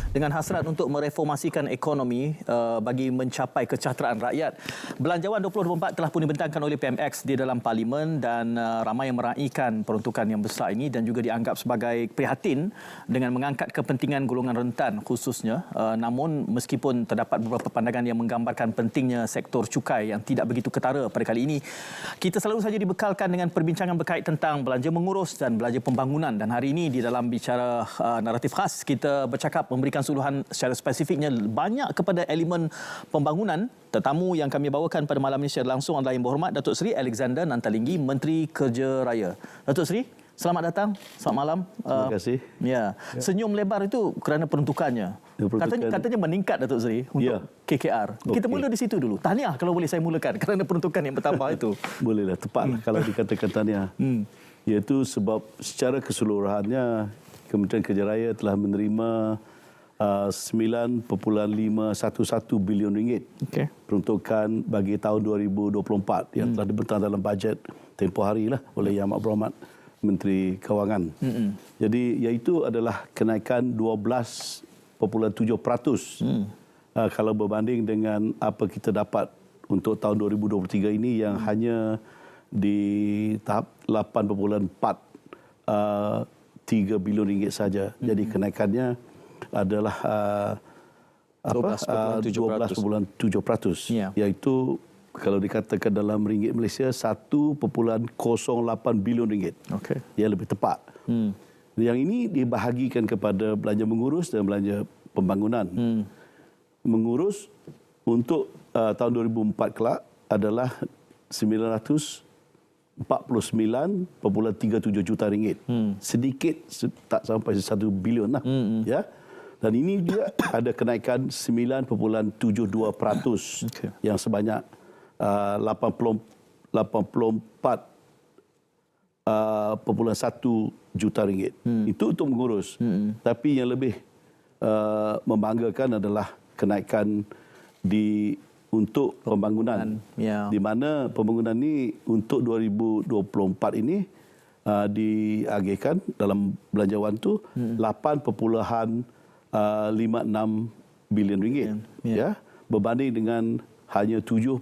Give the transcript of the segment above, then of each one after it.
dengan hasrat untuk mereformasikan ekonomi bagi mencapai kesejahteraan rakyat. Belanjawan 2024 telah pun dibentangkan oleh PMX di dalam Parlimen dan ramai yang meraihkan peruntukan yang besar ini dan juga dianggap sebagai prihatin dengan mengangkat kepentingan golongan rentan khususnya. Namun meskipun terdapat beberapa pandangan yang menggambarkan pentingnya sektor cukai yang tidak begitu ketara pada kali ini, kita selalu saja dibekalkan dengan perbincangan berkait tentang belanja mengurus dan belanja pembangunan, dan hari ini di dalam bicara naratif khas kita bercakap memberikan suluhan secara spesifiknya banyak kepada elemen pembangunan. Tetamu yang kami bawakan pada malam ini secara langsung adalah Yang Berhormat Datuk Seri Alexander Nantalinggi, Menteri Kerja Raya. Datuk Seri, selamat datang. Selamat malam. Terima kasih. Ya. Senyum lebar itu kerana peruntukannya. Katanya meningkat, Datuk Seri, untuk KKR. Kita mula di situ dulu. Tahniah kalau boleh saya mulakan kerana peruntukan yang bertambah itu. Bolehlah, tepatlah kalau dikatakan tahniah. Iaitu sebab secara keseluruhannya Kementerian Kerja Raya telah menerima 9.511 bilion ringgit peruntukan bagi tahun 2024 yang telah dibentang dalam bajet tempoh hari lah oleh Yang Berhormat Menteri Kewangan. Jadi iaitu adalah kenaikan 12.7% kalau berbanding dengan apa kita dapat untuk tahun 2023 ini yang hanya di tahap 8.3 bilion ringgit saja. Jadi kenaikannya adalah 12.7%, iaitu kalau dikatakan dalam ringgit Malaysia 1.08 bilion ringgit. Yang lebih tepat. Yang ini dibahagikan kepada belanja mengurus dan belanja pembangunan. Mengurus untuk tahun 2004 kelak adalah 949.37 juta ringgit. Sedikit, tak sampai 1 bilion lah. Ya. Dan ini juga ada kenaikan 9.72%, yang sebanyak 84.1 juta ringgit. Itu untuk mengurus. Tapi yang lebih membanggakan adalah kenaikan untuk pembangunan, di mana pembangunan ini untuk 2024 ini diagihkan dalam belanjawan itu 8.56 bilion ringgit, ya, berbanding dengan hanya 7.57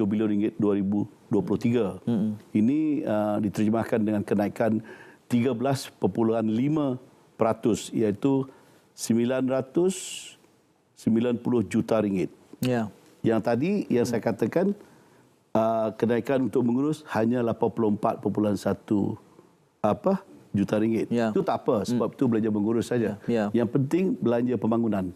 bilion ringgit 2023. Ini diterjemahkan dengan kenaikan 13.5%, iaitu 990 juta ringgit. Yang tadi yang saya katakan kenaikan untuk mengurus hanya 84.1 juta ringgit. Itu tak apa, sebab itu belanja mengurus saja. Yang penting belanja pembangunan.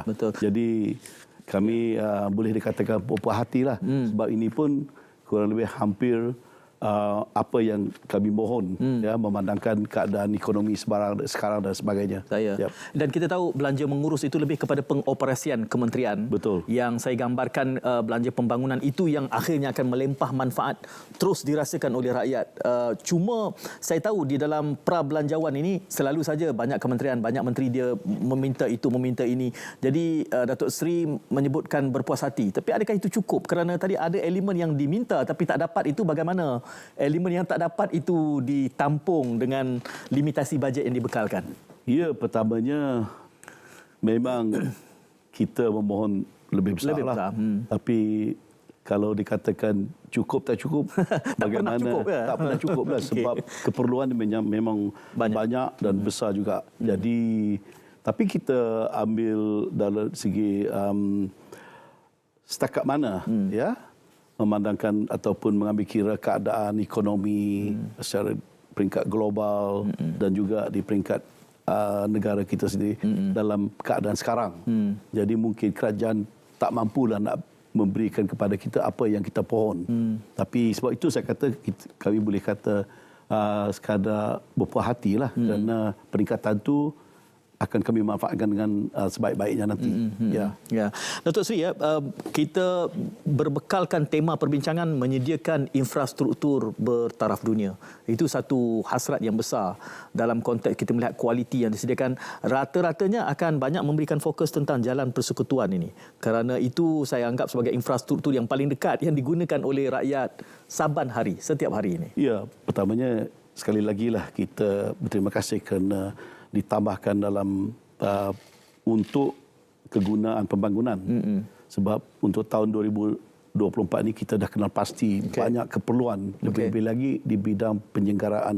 Betul. Jadi kami boleh dikatakan puas hatilah, sebab ini pun kurang lebih hampir apa yang kami mohon, ya, memandangkan keadaan ekonomi sekarang dan sebagainya. Dan kita tahu belanja mengurus itu lebih kepada pengoperasian kementerian. Betul. Yang saya gambarkan belanja pembangunan itu yang akhirnya akan melempah manfaat terus dirasakan oleh rakyat. Cuma saya tahu di dalam pra-belanjawan ini selalu saja banyak kementerian, banyak menteri dia meminta itu, meminta ini. Jadi Datuk Seri menyebutkan berpuas hati. Tapi adakah itu cukup? Kerana tadi ada elemen yang diminta tapi tak dapat, itu bagaimana? Elemen yang tak dapat itu ditampung dengan limitasi bajet yang dibekalkan. Ya, pertamanya memang kita memohon lebih besar. Tapi kalau dikatakan cukup tak cukup, bagaimana? Tak pernah cukup lah, sebab keperluan memang banyak dan besar juga. Jadi, tapi kita ambil dalam segi setakat mana, ya, memandangkan ataupun mengambil kira keadaan ekonomi secara peringkat global dan juga di peringkat negara kita sendiri dalam keadaan sekarang. Jadi mungkin kerajaan tak mampulah nak memberikan kepada kita apa yang kita pohon. Tapi sebab itu saya kata kami boleh kata sekadar berpuas hatilah, kerana peningkatan itu akan kami manfaatkan dengan sebaik-baiknya nanti. Datuk Seri, kita berbekalkan tema perbincangan menyediakan infrastruktur bertaraf dunia. Itu satu hasrat yang besar dalam konteks kita melihat kualiti yang disediakan. Rata-ratanya akan banyak memberikan fokus tentang jalan persekutuan ini. Kerana itu saya anggap sebagai infrastruktur yang paling dekat yang digunakan oleh rakyat saban hari, setiap hari ini. Ya, pertamanya sekali lagi lah kita berterima kasih kerana ditambahkan dalam untuk kegunaan pembangunan. Sebab untuk tahun 2024 ni kita dah kenal pasti banyak keperluan, lebih-lebih lagi di bidang penyelenggaraan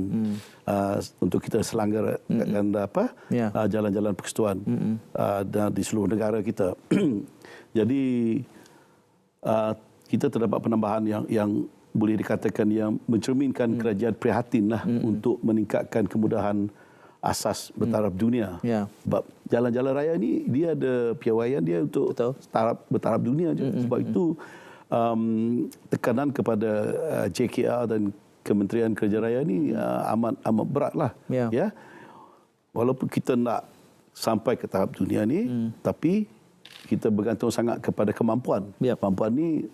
untuk kita selanggarkan jalan-jalan persekutuan dan di seluruh negara kita. Jadi kita terdapat penambahan yang boleh dikatakan yang mencerminkan kerajaan prihatin lah untuk meningkatkan kemudahan asas bertaraf dunia. Sebab jalan-jalan raya ni dia ada piawaian dia untuk bertaraf dunia je. Sebab itu tekanan kepada JKR dan Kementerian Kerja Raya ni amat beratlah. Ya. Walaupun kita nak sampai ke tahap dunia ni, tapi kita bergantung sangat kepada kemampuan. Kemampuan ni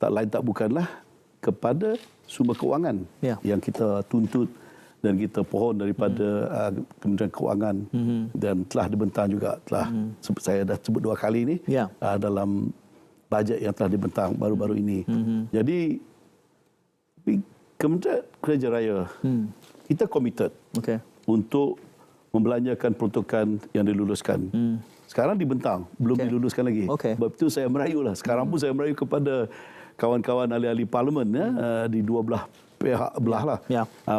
tak lain tak bukanlah kepada sumber kewangan yang kita tuntut dan kita pohon daripada Kementerian Kewangan dan telah dibentang juga saya dah sebut 2 kali ni dalam bajet yang telah dibentang baru-baru ini. Jadi Kementerian Kerja Raya kita committed untuk membelanjakan peruntukan yang diluluskan. Sekarang dibentang, belum diluluskan lagi. Sebab itu saya merayulah. Sekarang pun saya merayu kepada kawan-kawan ahli-ahli parlimen di dua pihak belah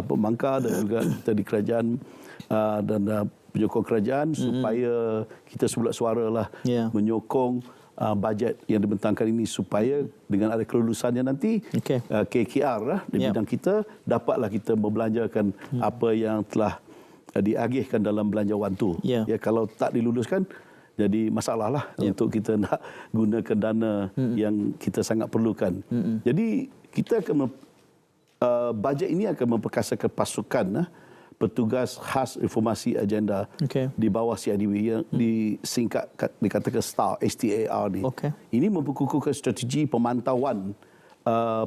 pemangkar dan juga kita di kerajaan dan penyokong kerajaan supaya kita sebulat suara lah menyokong bajet yang dibentangkan ini supaya dengan ada kelulusannya nanti KKR lah di bidang kita dapatlah kita membelanjakan apa yang telah diagihkan dalam belanjawan tu. Kalau tak diluluskan jadi masalah lah untuk kita nak gunakan dana yang kita sangat perlukan. Jadi kita akan bajet ini akan memperkasakan pasukan petugas khas reformasi agenda di bawah CIDB yang disingkat dikatakan STAR, STAR ni. Ini memperkukuhkan strategi pemantauan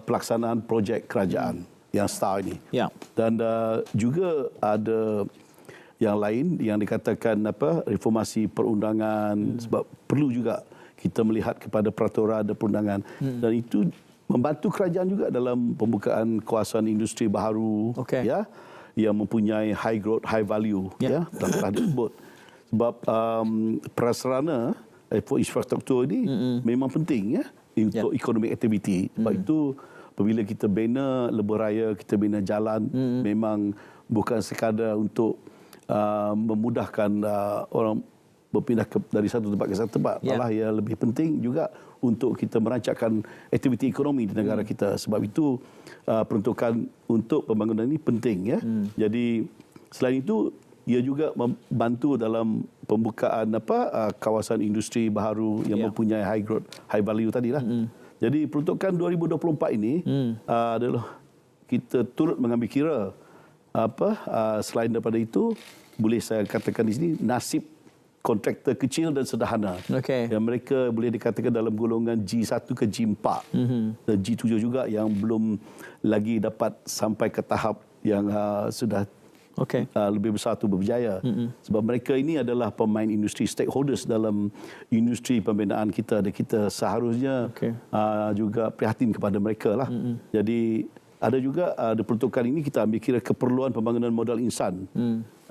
pelaksanaan projek kerajaan yang STAR ini. Dan juga ada yang lain yang dikatakan reformasi perundangan sebab perlu juga kita melihat kepada peraturan dan perundangan dan itu membantu kerajaan juga dalam pembukaan kawasan industri baharu yang mempunyai high growth high value telah disebut sebab prasarana infrastruktur ini memang penting untuk economic activity. Sebab itu apabila kita bina lebuh raya, kita bina jalan memang bukan sekadar untuk memudahkan orang berpindah dari satu tempat ke satu tempat. Malah ia lebih penting juga untuk kita merancangkan aktiviti ekonomi di negara kita. Sebab itu peruntukan untuk pembangunan ini penting. Jadi selain itu ia juga membantu dalam pembukaan kawasan industri baharu yang mempunyai high growth, high value tadilah. Jadi peruntukan 2024 ini adalah kita turut mengambil kira selain daripada itu boleh saya katakan di sini nasib kontraktor kecil dan sederhana yang mereka boleh dikatakan dalam golongan G1 ke G4 dan G7 juga yang belum lagi dapat sampai ke tahap yang sudah lebih besar tu berjaya. Sebab mereka ini adalah pemain industri, stakeholders dalam industri pembinaan kita dan kita seharusnya juga prihatin kepada mereka lah. Jadi ada juga peruntukan ini kita ambil kira keperluan pembangunan modal insan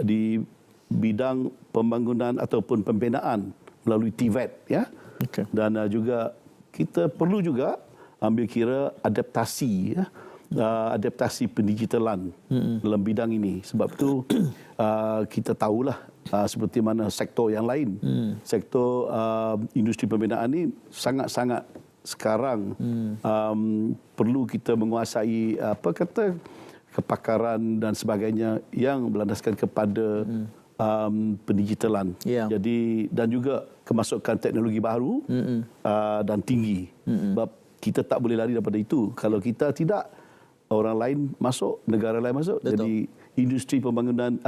di bidang pembangunan ataupun pembinaan melalui TVET dan juga kita perlu juga ambil kira adaptasi adaptasi pendigitalan dalam bidang ini. Sebab itu kita tahulah seperti mana sektor yang lain. Sektor industri pembinaan ini sangat-sangat sekarang perlu kita menguasai kepakaran dan sebagainya yang berlandaskan kepada pendigitalan. Jadi dan juga kemasukan teknologi baru dan tinggi. Sebab kita tak boleh lari daripada itu. Kalau kita tidak, orang lain masuk, negara lain masuk. Jadi industri pembangunan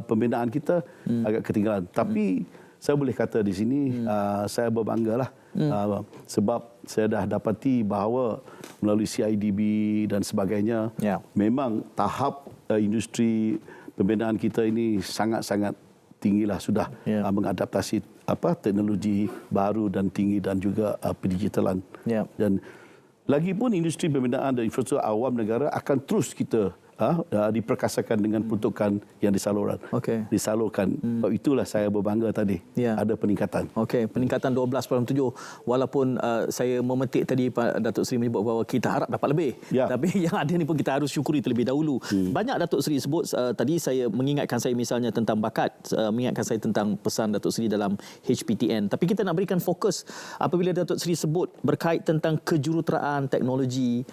pembinaan kita agak ketinggalan. Tapi saya boleh kata di sini saya berbanggalah sebab saya dah dapati bahawa melalui CIDB dan sebagainya memang tahap industri pembinaan kita ini sangat-sangat tinggilah sudah mengadaptasi teknologi baru dan tinggi dan juga pendigitalan. Dan lagipun industri pembinaan dan infrastruktur awam negara akan terus kita diperkasakan dengan peruntukan yang disalurkan. Sebab itulah saya berbangga tadi ada peningkatan. Okey, peningkatan 12.7 walaupun saya memetik tadi Pak Datuk Seri menyebut bahawa kita harap dapat lebih. Tapi yang ada ni pun kita harus syukuri terlebih dahulu. Banyak Datuk Seri sebut tadi saya mengingatkan saya misalnya tentang bakat, mengingatkan saya tentang pesan Datuk Seri dalam HPTN. Tapi kita nak berikan fokus apabila Datuk Seri sebut berkait tentang kejuruteraan teknologi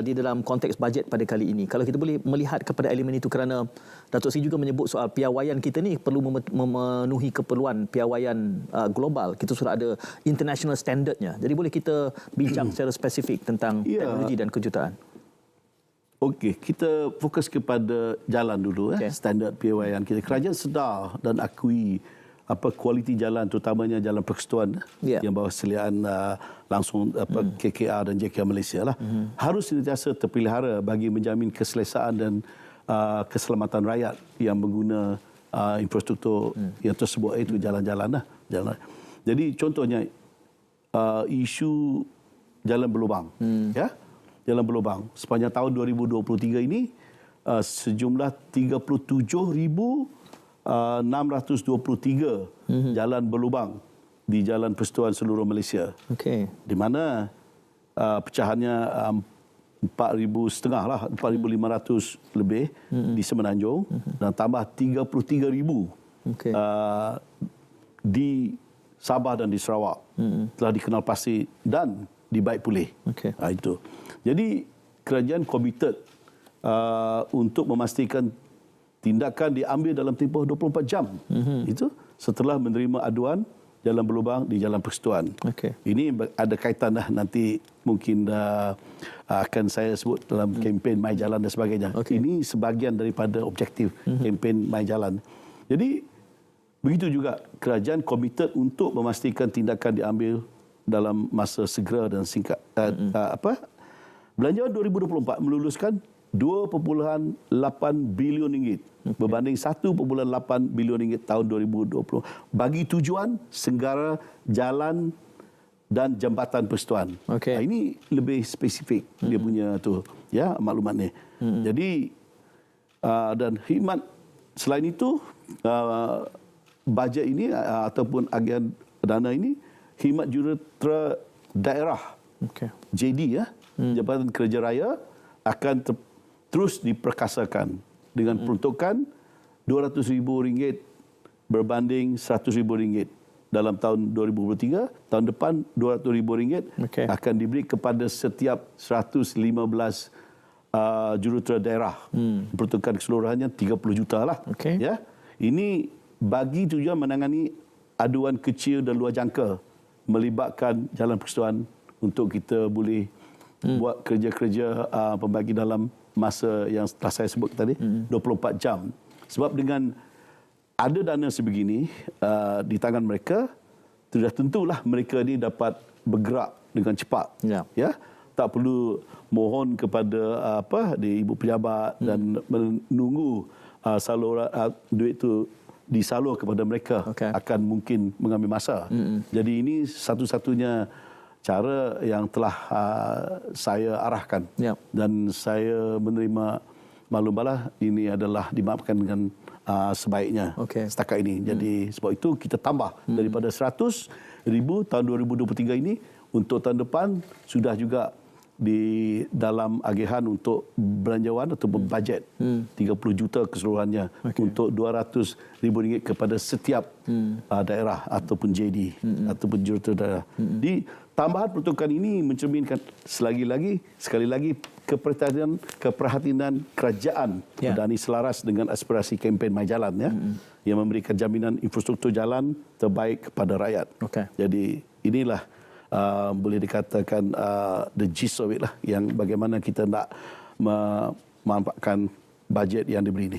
di dalam konteks bajet pada kali ini. Kalau kita boleh melihat kepada elemen itu, kerana Datuk Seri juga menyebut soal piawaian kita ni perlu memenuhi keperluan piawaian global. Kita sudah ada international standardnya. Jadi boleh kita bincang secara spesifik tentang teknologi dan kejuruteraan. Okey, kita fokus kepada jalan dulu. Standard piawaian kita. Kerajaan sedar dan akui kualiti jalan, terutamanya jalan persekutuan yang bawah seliaan langsung KKR dan JKR Malaysia lah, harus sentiasa terpelihara bagi menjamin keselesaan dan keselamatan rakyat yang mengguna infrastruktur yang tersebut, iaitu jalan-jalan lah. Jadi contohnya isu jalan berlubang, jalan berlubang sepanjang tahun 2023 ini sejumlah 37,623 jalan berlubang di jalan persekutuan seluruh Malaysia. Di mana pecahannya 4,500 lah, 4,500 lebih di Semenanjung dan tambah 33,000 di Sabah dan di Sarawak telah dikenal pasti dan dibaik pulih. Itu. Jadi kerajaan komited untuk memastikan tindakan diambil dalam tempoh 24 jam. Itu setelah menerima aduan jalan berlubang di jalan persekutuan. Ini ada kaitan dah, nanti mungkin akan saya sebut dalam kempen My Jalan dan sebagainya. Ini sebahagian daripada objektif kempen My Jalan. Jadi begitu juga kerajaan komited untuk memastikan tindakan diambil dalam masa segera dan singkat. Belanjawan 2024 meluluskan 2.8 bilion ringgit berbanding 1.8 bilion ringgit tahun 2020 bagi tujuan senggara jalan dan jambatan persekutuan. Ini lebih spesifik dia punya tu maklumat ni. Jadi dan khidmat selain itu bajet ini ataupun agen dana ini khidmat jurutera daerah JD Jabatan Kerja Raya akan terus diperkasakan dengan peruntukan RM200,000 berbanding RM100,000 dalam tahun 2023. Tahun depan RM200,000 akan diberi kepada setiap 115 jurutera daerah. Peruntukan keseluruhannya 30 juta lah. Ini bagi tujuan menangani aduan kecil dan luar jangka melibatkan jalan persekutuan untuk kita boleh buat kerja-kerja pembagi dalam masa yang telah saya sebut tadi, 24 jam. Sebab dengan ada dana sebegini di tangan mereka, sudah tentulah mereka ni dapat bergerak dengan cepat. Tak perlu mohon kepada di ibu pejabat dan menunggu saluran duit itu disalur kepada mereka, akan mungkin mengambil masa. Jadi ini satu-satunya cara yang telah saya arahkan dan saya menerima maklum balah ini adalah dimaafkan dengan sebaiknya setakat ini. Jadi sebab itu kita tambah daripada 100,000 tahun 2023 ini, untuk tahun depan sudah juga di dalam agihan untuk belanjawan atau bajet 30 juta keseluruhannya untuk RM200,000 kepada setiap daerah ataupun JD ataupun jurutera daerah. Di tambahan peruntukan ini mencerminkan sekali lagi keperhatian kerajaan dan ini selaras dengan aspirasi kempen My Jalan yang memberikan jaminan infrastruktur jalan terbaik kepada rakyat. Jadi inilah boleh dikatakan the gist of it lah, yang bagaimana kita nak memanfaatkan bajet yang diberi ini.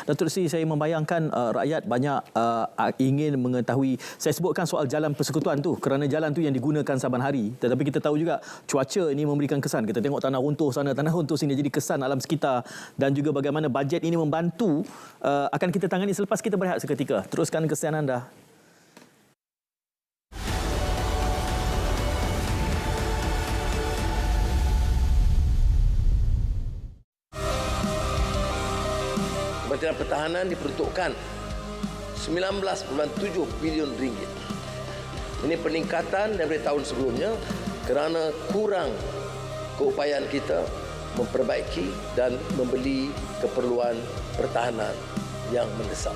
Datuk Seri, saya membayangkan rakyat banyak ingin mengetahui. Saya sebutkan soal jalan persekutuan tu kerana jalan tu yang digunakan saban hari. Tetapi kita tahu juga cuaca ini memberikan kesan. Kita tengok tanah runtuh sana, tanah runtuh sini, jadi kesan alam sekitar, dan juga bagaimana bajet ini membantu akan kita tangani selepas kita berehat seketika. Teruskan kesian anda. Kementerian Pertahanan diperuntukkan 19.7 bilion ringgit. Ini peningkatan daripada tahun sebelumnya kerana kurang keupayaan kita memperbaiki dan membeli keperluan pertahanan yang mendesak.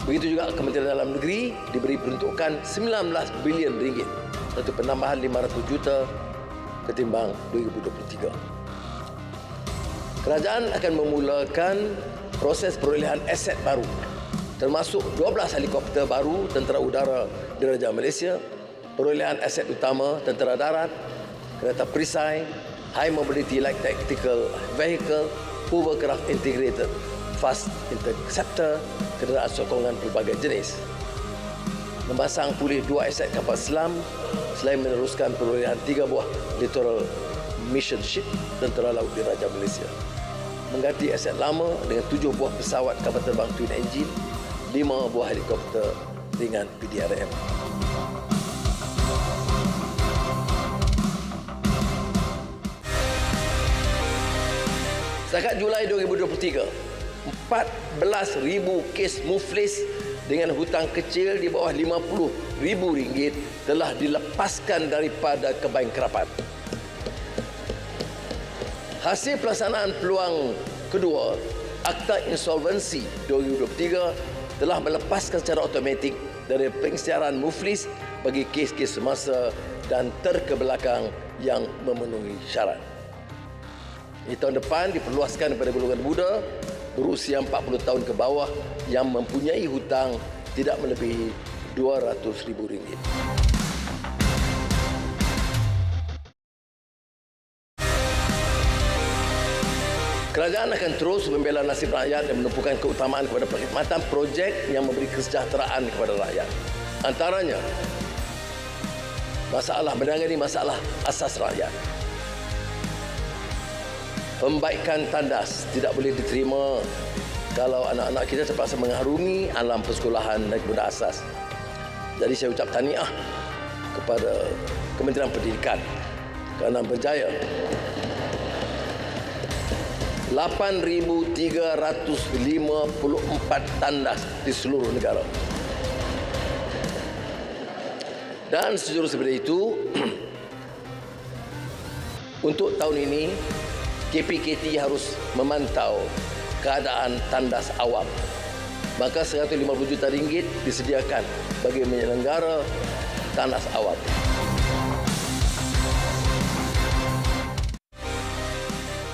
Begitu juga Kementerian Dalam Negeri diberi peruntukan 19 bilion ringgit, satu penambahan 500 juta ketimbang 2023. Kerajaan akan memulakan proses perolehan aset baru, termasuk 12 helikopter baru Tentera Udara Diraja Malaysia, perolehan aset utama Tentera Darat, kereta perisai, High Mobility Light Tactical Vehicle, Hovercraft Integrated Fast Interceptor, kenderaan sokongan pelbagai jenis. Memasang pulih 2 aset kapal selam selain meneruskan perolehan 3 buah Littoral Mission Ship Tentera Laut Diraja Malaysia. Mengganti aset lama dengan 7 buah pesawat kapal terbang twin engine, 5 buah helikopter ringan PDRM. Setakat Julai 2023, 14,000 kes muflis dengan hutang kecil di bawah RM50,000 telah dilepaskan daripada kebangkrapan. Hasil pelaksanaan peluang kedua, Akta Insolvensi 2023 telah melepaskan secara automatik dari pengisytiharan muflis bagi kes-kes semasa dan terkebelakang yang memenuhi syarat. Di tahun depan diperluaskan kepada golongan muda berusia 40 tahun ke bawah yang mempunyai hutang tidak melebihi RM200,000. Kerajaan akan terus membela nasib rakyat dan menumpukan keutamaan kepada perkhidmatan projek yang memberi kesejahteraan kepada rakyat. Antaranya, menangani masalah asas rakyat. Pembaikan tandas tidak boleh diterima kalau anak-anak kita terpaksa mengharungi alam persekolahan dan kemudahan asas. Jadi saya ucap tahniah kepada Kementerian Pendidikan kerana berjaya 8,354 tandas di seluruh negara. Dan sejurus daripada itu, untuk tahun ini, KPKT harus memantau keadaan tandas awam. Maka RM150 juta disediakan bagi menyelenggara tandas awam.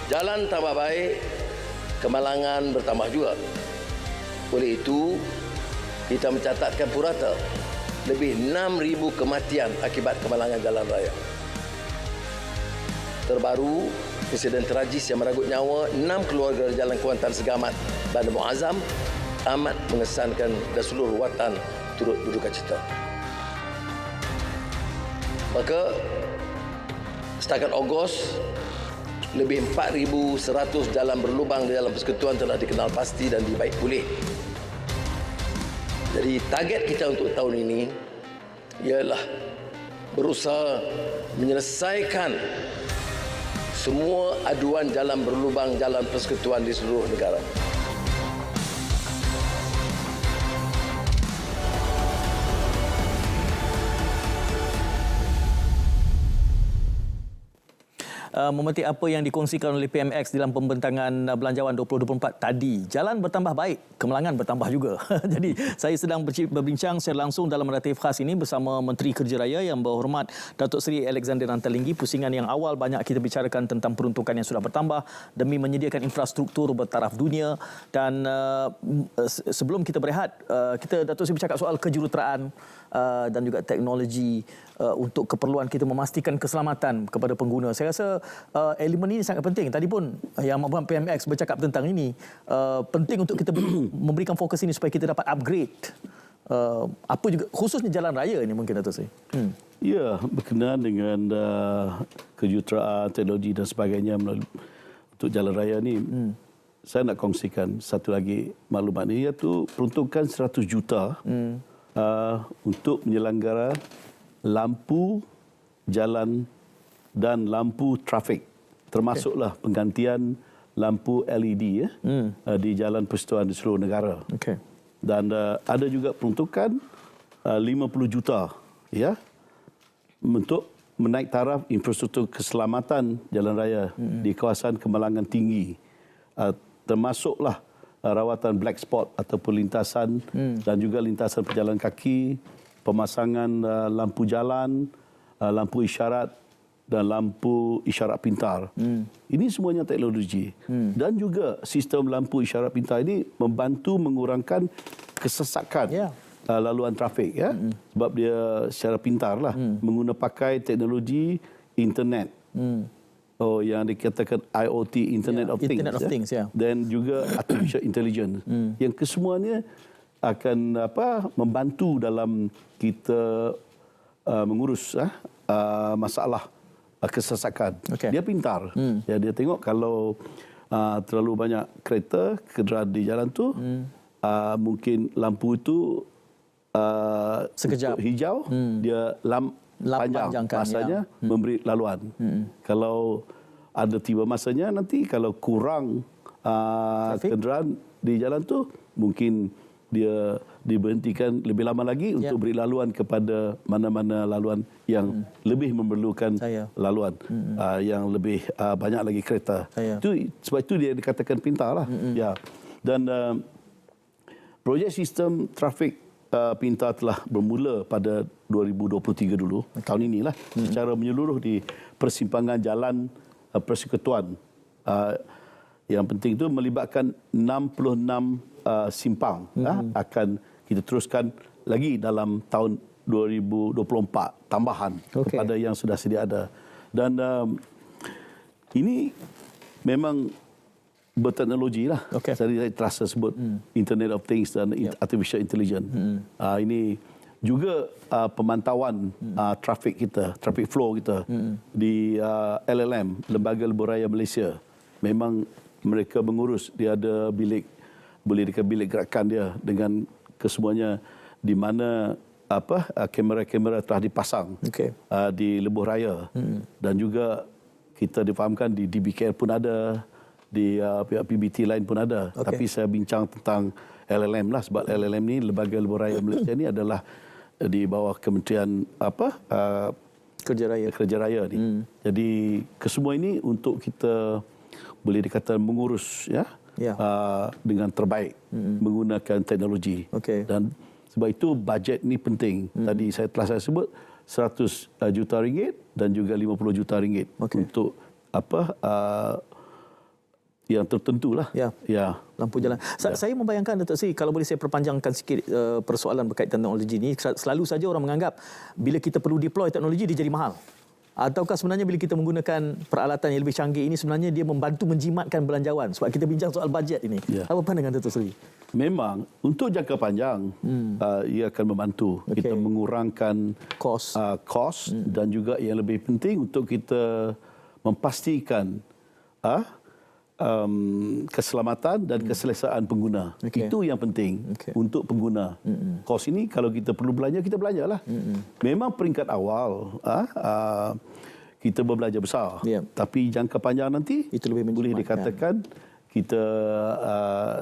Jalan tambah baik, kemalangan bertambah juga. Oleh itu, kita mencatatkan purata lebih 6,000 kematian akibat kemalangan jalan raya. Terbaru, insiden tragis yang merenggut nyawa 6 keluarga Jalan Kuantan Segamat, Bandar Muazzam amat mengesankan dan seluruh watan turut berduka cita. Maka setakat Ogos, lebih 4,100 jalan berlubang di dalam persekutuan telah dikenal pasti dan dibaik pulih. Jadi target kita untuk tahun ini ialah berusaha menyelesaikan semua aduan jalan berlubang, jalan persekutuan di seluruh negara. Memetik apa yang dikongsikan oleh PMX dalam pembentangan Belanjawan 2024 tadi. Jalan bertambah baik, kemalangan bertambah juga. Jadi saya sedang berbincang secara langsung dalam naratif khas ini bersama Menteri Kerja Raya yang berhormat Datuk Seri Alexander Rantalinggi. Pusingan yang awal banyak kita bicarakan tentang peruntukan yang sudah bertambah demi menyediakan infrastruktur bertaraf dunia. Dan sebelum kita berehat, kita Datuk Seri bercakap soal kejuruteraan dan juga teknologi untuk keperluan kita memastikan keselamatan kepada pengguna. Saya rasa elemen ini sangat penting. Tadi pun Yang Amat Berhormat PMX bercakap tentang ini. Penting untuk kita memberikan fokus ini supaya kita dapat upgrade. Apa juga khususnya jalan raya ini mungkin Datuk Seri. Ya, berkenaan dengan kejuruteraan, teknologi dan sebagainya untuk jalan raya ni. Saya nak kongsikan satu lagi maklumat ini, iaitu peruntukan 100 juta untuk menyelenggara lampu jalan dan lampu trafik, termasuklah penggantian lampu LED di jalan persekutuan di seluruh negara. Okey. Dan ada juga peruntukan 50 juta ya untuk menaik taraf infrastruktur keselamatan jalan raya di kawasan kemalangan tinggi, termasuklah rawatan black spot ataupun lintasan dan juga lintasan pejalan kaki, pemasangan lampu jalan, lampu isyarat dan lampu isyarat pintar. Ini semuanya teknologi. Dan juga sistem lampu isyarat pintar ini membantu mengurangkan kesesakan laluan trafik ya. Sebab dia secara pintar lah menggunakan pakai teknologi internet. Yang dikatakan IoT, Internet of Things. Internet of Things, ya. Dan juga artificial intelligence. Yang kesemuanya akan membantu dalam kita mengurus masalah kesesakan. Dia pintar. Ya, dia tengok kalau terlalu banyak kereta kenderaan di jalan tu, mungkin lampu itu sekejap hijau, dia panjang masanya memberi laluan. Kalau ada tiba masanya nanti kalau kurang kenderaan di jalan tu, mungkin dia diberhentikan lebih lama lagi untuk beri laluan kepada mana-mana laluan yang lebih memerlukan laluan, yang lebih banyak lagi kereta. Sebab itu dia dikatakan pintar lah. Ya. Dan projek sistem trafik pintar telah bermula pada 2023 dulu, tahun inilah, secara menyeluruh di persimpangan jalan persekutuan. Yang penting itu melibatkan 66 simpang. Akan kita teruskan lagi dalam tahun 2024 tambahan kepada yang sudah sedia ada. Dan ini memang berteknologi lah. Tadi saya terasa sebut Internet of Things dan Artificial Intelligence. Ini juga pemantauan trafik kita, traffic flow kita di LLM, Lembaga Lebuh Raya Malaysia. Memang mereka mengurus, dia ada bilik, boleh dikatakan bilik gerakan dia dengan kesemuanya di mana kamera-kamera telah dipasang di Lebuh Raya. Dan juga kita difahamkan di DBKL pun ada, di pihak PBT lain pun ada. Tapi saya bincang tentang LLM lah, sebab LLM ni, Lembaga Lebuh Raya Malaysia ni adalah di bawah Kementerian Kerja Raya ni. Jadi kesemua ini untuk kita boleh dikatakan mengurus dengan terbaik menggunakan teknologi. Dan sebab itu bajet ni penting. Tadi saya sebut 100 juta ringgit dan juga 50 juta ringgit untuk yang tertentu lah. Lampu jalan. Saya membayangkan, Datuk Seri, kalau boleh saya perpanjangkan sikit persoalan berkaitan teknologi ini. Selalu saja orang menganggap bila kita perlu deploy teknologi dia jadi mahal. Ataukah sebenarnya bila kita menggunakan peralatan yang lebih canggih ini sebenarnya dia membantu menjimatkan belanjawan? Sebab kita bincang soal bajet ini. Apa pandangan Datuk Seri? Memang untuk jangka panjang ia akan membantu kita mengurangkan kos dan juga yang lebih penting untuk kita memastikan keselamatan dan keselesaan pengguna. Itu yang penting untuk pengguna. Kos ini kalau kita perlu belanja, kita belanjalah. Memang peringkat awal kita berbelanja besar. Tapi jangka panjang nanti itu lebih boleh dikatakan kita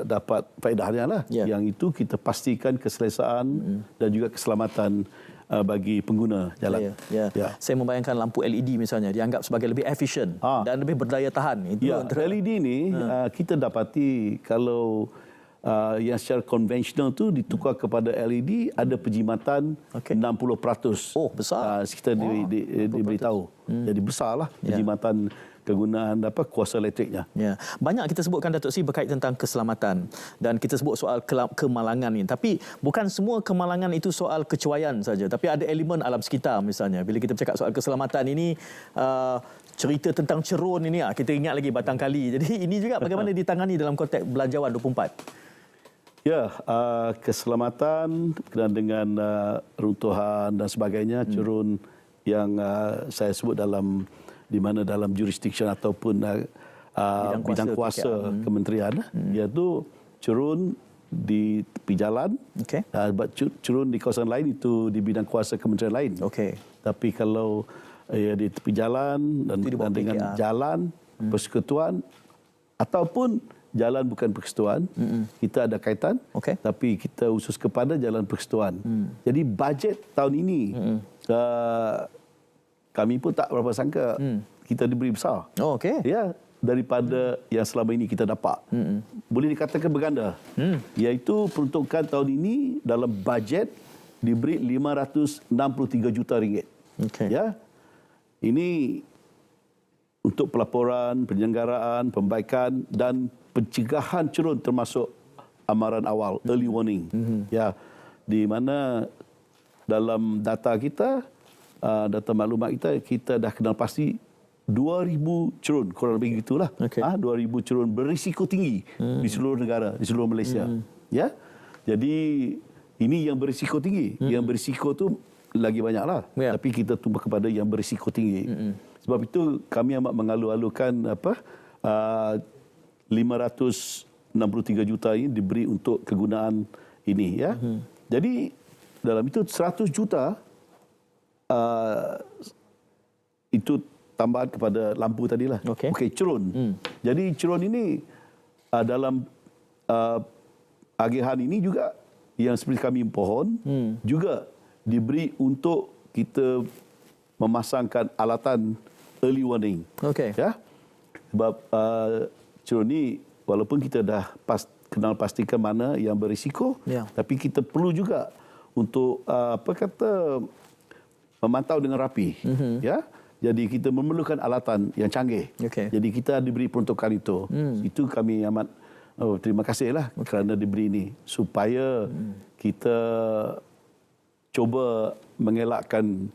dapat faedahnya lah. Yang itu kita pastikan keselesaan dan juga keselamatan bagi pengguna jalan. Saya membayangkan lampu LED misalnya dianggap sebagai lebih efisien dan lebih berdaya tahan. Itu LED ni kita dapati kalau yang secara konvensional tu ditukar kepada LED ada penjimatan 60%. Besar. Kita diberitahu. Jadi besarlah penjimatan kegunaan kuasa elektriknya. Banyak kita sebutkan, Datuk Seri, berkait tentang keselamatan dan kita sebut soal kemalangan ini. Tapi bukan semua kemalangan itu soal kecuaian saja, tapi ada elemen alam sekitar misalnya. Bila kita bercakap soal keselamatan ini, cerita tentang cerun ini kita ingat lagi Batang Kali. Jadi ini juga bagaimana ditangani dalam konteks Belanjawan 24? Keselamatan berkenaan dengan runtuhan dan sebagainya, cerun yang saya sebut di mana dalam jurisdiction ataupun bidang kuasa kementerian, iaitu cerun di tepi jalan, cerun di kawasan lain itu di bidang kuasa kementerian lain. Tapi kalau di tepi jalan dan dengan jalan persekutuan, ataupun jalan bukan persekutuan, kita ada kaitan, tapi kita khusus kepada jalan persekutuan. Jadi bajet tahun ini, kami pun tak berapa sangka kita diberi besar. Oh, okey. Ya, daripada yang selama ini kita dapat. Boleh dikatakan berganda. Iaitu peruntukan tahun ini dalam bajet diberi RM563 juta. Okey. Ya. Ini untuk pelaporan, penyelenggaraan, pembaikan dan pencegahan cerun termasuk amaran awal, early warning. Ya, di mana dalam data kita, data maklumat kita dah kenal pasti 2,000 cerun, kurang lebih gitulah. 2,000 cerun berisiko tinggi di seluruh negara, di seluruh Malaysia. Ya, jadi ini yang berisiko tinggi. Yang berisiko tu lagi banyaklah. Tapi kita tumbuh kepada yang berisiko tinggi. Sebab itu kami amat mengalu-alukan RM563 juta ini diberi untuk kegunaan ini, ya. Jadi dalam itu 100 juta itu tambahan kepada lampu tadilah. Okey, cerun. Jadi cerun ini dalam agihan ini juga yang seperti kami pohon juga diberi untuk kita memasangkan alatan early warning. Ya. Sebab cerun ni walaupun kita dah kenal pastikan mana yang berisiko, tapi kita perlu juga untuk memantau dengan rapi. Ya. Jadi kita memerlukan alatan yang canggih. Jadi kita diberi peruntukan itu. Itu kami amat terima kasihlah kerana diberi ini supaya kita cuba mengelakkan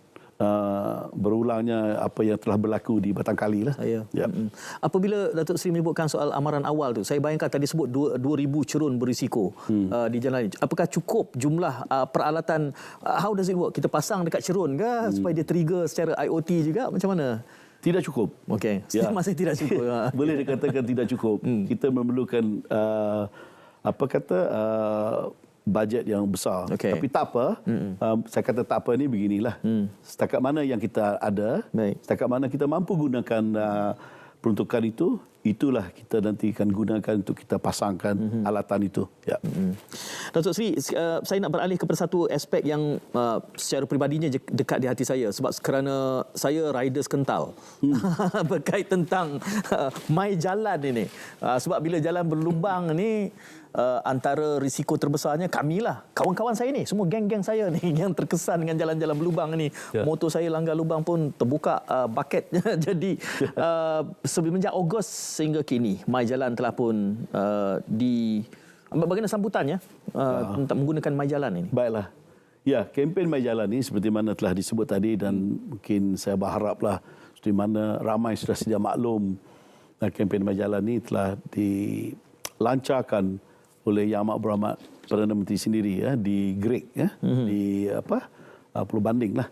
berulangnya apa yang telah berlaku di Batang Kali lah. Ya. Apabila Datuk Seri menyebutkan soal amaran awal tu, saya bayangkan tadi sebut 2,000 cerun berisiko di jalan ini. Apakah cukup jumlah peralatan? How does it work? Kita pasang dekat cerun ke supaya dia trigger secara IoT juga? Macam mana? Tidak cukup. Okey. Masih tidak cukup. Boleh dikatakan tidak cukup. Kita memerlukan bajet yang besar. Tapi tak apa. Saya kata tak apa ni beginilah. Setakat mana yang kita ada, setakat mana kita mampu gunakan peruntukan itu, itulah kita nanti akan gunakan untuk kita pasangkan alatan itu. Ya. Datuk Seri, saya nak beralih kepada satu aspek yang secara peribadinya dekat di hati saya, sebab kerana saya riders kental berkait tentang my jalan ini. Sebab bila jalan berlubang ni, antara risiko terbesarnya kamilah, kawan-kawan saya ni, semua geng-geng saya ni yang terkesan dengan jalan-jalan berlubang ni. Motor saya langgar lubang pun terbuka bucket. Jadi semenjak Ogos sehingga kini, My Jalan telah pun bagaimana sambutannya untuk menggunakan My Jalan ini? Baiklah. Ya, kempen My Jalan ini seperti mana telah disebut tadi, dan mungkin saya berharaplah seperti mana ramai sudah sedia maklum, kempen My Jalan ini telah dilancarkan oleh Yang Amat Berhormat Perdana Menteri sendiri, ya, di Greek, ya, di Pulau Banding lah,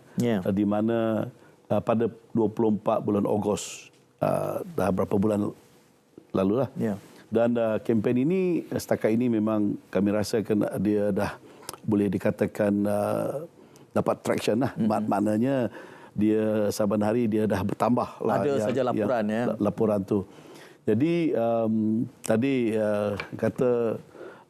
di mana pada 24 bulan Ogos, dah berapa bulan lalu lah. Dan kempen ini setakat ini memang kami rasakan dia dah boleh dikatakan dapat traction lah. Maknanya dia saban hari dia dah bertambah lah. Ada saja laporan, laporan tu. Jadi tadi kata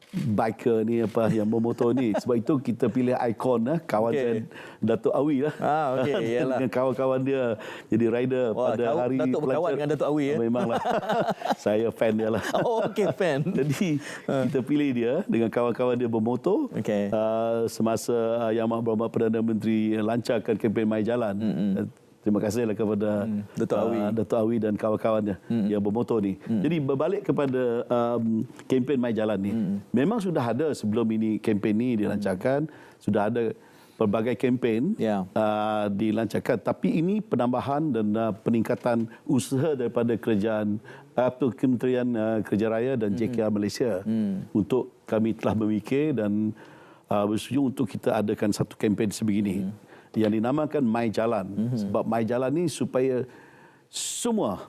biker ni yang bermotor ni, sebab itu kita pilih ikon kawan saya Datuk Awi lah. Dengan kawan-kawan dia jadi rider pada hari Datuk berkawan dengan Datuk Awi, memanglah. Saya fan dia lah. Fan. Jadi kita pilih dia dengan kawan-kawan dia bermotor semasa Yang Amat Berhormat Perdana Menteri lancarkan kempen My Jalan. Terima kasihlah kepada Datuk Awi dan kawan-kawannya yang bermotor ni. Jadi berbalik kepada kempen My Jalan ni. Memang sudah ada sebelum ini kempen ni dilancarkan, sudah ada pelbagai kempen dilancarkan, tapi ini penambahan dan peningkatan usaha daripada Kementerian Kerja Raya dan JKR Malaysia untuk kami telah memikir dan bersetuju untuk kita adakan satu kempen sebegini yang dinamakan My Jalan. Sebab My Jalan ni supaya semua,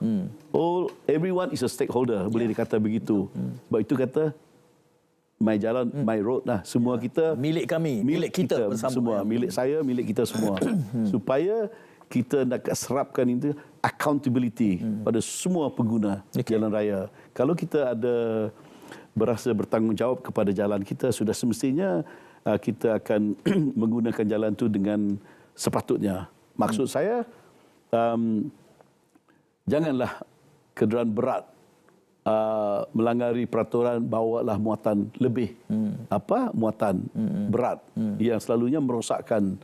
everyone is a stakeholder, boleh dikata begitu. Sebab itu kata My Jalan, My Road lah. Semua kita milik kami, milik kita bersama. Semua, milik saya, milik kita semua. Supaya kita nak serapkan itu accountability pada semua pengguna jalan raya. Kalau kita ada berasa bertanggungjawab kepada jalan kita, sudah semestinya kita akan menggunakan jalan itu dengan sepatutnya. Maksud saya, janganlah kenderaan berat melanggar peraturan, bawalah muatan lebih, muatan berat yang selalunya merosakkan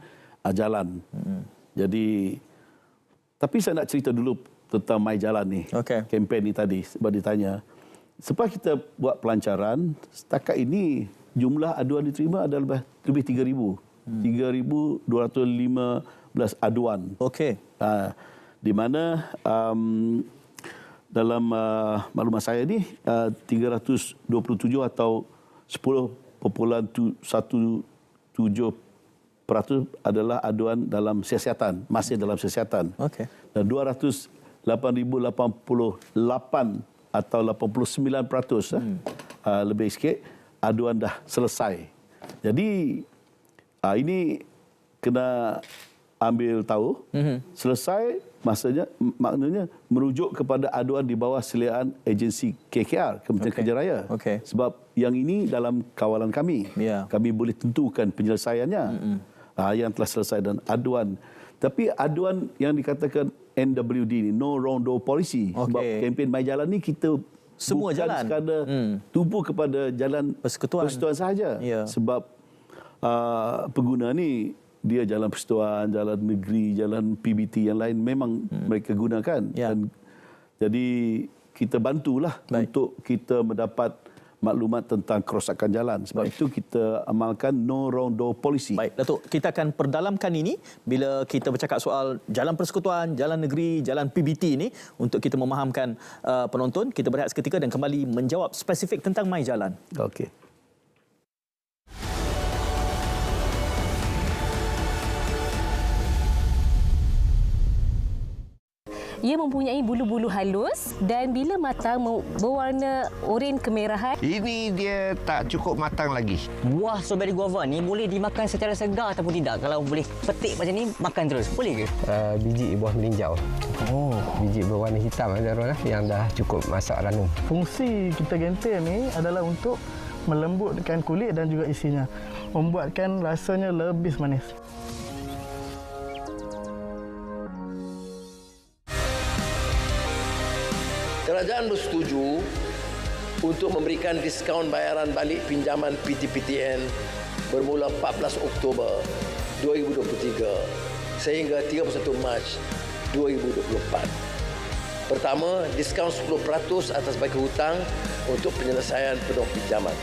jalan. Jadi, tapi saya nak cerita dulu tentang My Jalan ni, kempen ni tadi, sebab ditanya. Sebab kita buat pelancaran, setakat ini jumlah aduan diterima adalah lebih 3,000. 3,215 aduan. Di mana dalam maklumat saya ni 327 atau 10.17% adalah aduan dalam siasatan, masih dalam siasatan. Dan 208,088 atau 89% lebih sikit aduan dah selesai. Jadi ini kena ambil tahu. Selesai maknanya merujuk kepada aduan di bawah seliaan agensi KKR, Kementerian Kerja Raya. Sebab yang ini dalam kawalan kami. Kami boleh tentukan penyelesaiannya. Yang telah selesai dan aduan. Tapi aduan yang dikatakan NWD ni, no wrong door policy. Sebab kempen My Jalan ni kita semua bukan jalan sekadar tumpu kepada jalan persekutuan sahaja. Sebab pengguna ni dia jalan persekutuan, jalan negeri, jalan PBT yang lain memang mereka gunakan. Dan jadi kita bantulah untuk kita mendapat maklumat tentang kerosakan jalan. Sebab itu kita amalkan no wrong door policy. Baik, Datuk, kita akan perdalamkan ini bila kita bercakap soal jalan persekutuan, jalan negeri, jalan PBT ini untuk kita memahamkan penonton. Kita berehat seketika dan kembali menjawab spesifik tentang My Jalan. Okey. Ia mempunyai bulu-bulu halus dan bila matang berwarna oranye kemerahan. Ini dia tak cukup matang lagi. Buah strawberry guava ni boleh dimakan secara segar ataupun tidak? Kalau boleh petik macam ni, makan terus. Boleh ke? Biji buah melinjau. Biji berwarna hitam yang dah cukup masak ranum. Fungsi kita genting ni adalah untuk melembutkan kulit dan juga isinya. Membuatkan rasanya lebih manis. Kerajaan bersetuju untuk memberikan diskaun bayaran balik pinjaman PTPTN bermula 14 Oktober 2023 sehingga 31 Mac 2024. Pertama, diskaun 10% atas baki hutang untuk penyelesaian penuh pinjaman.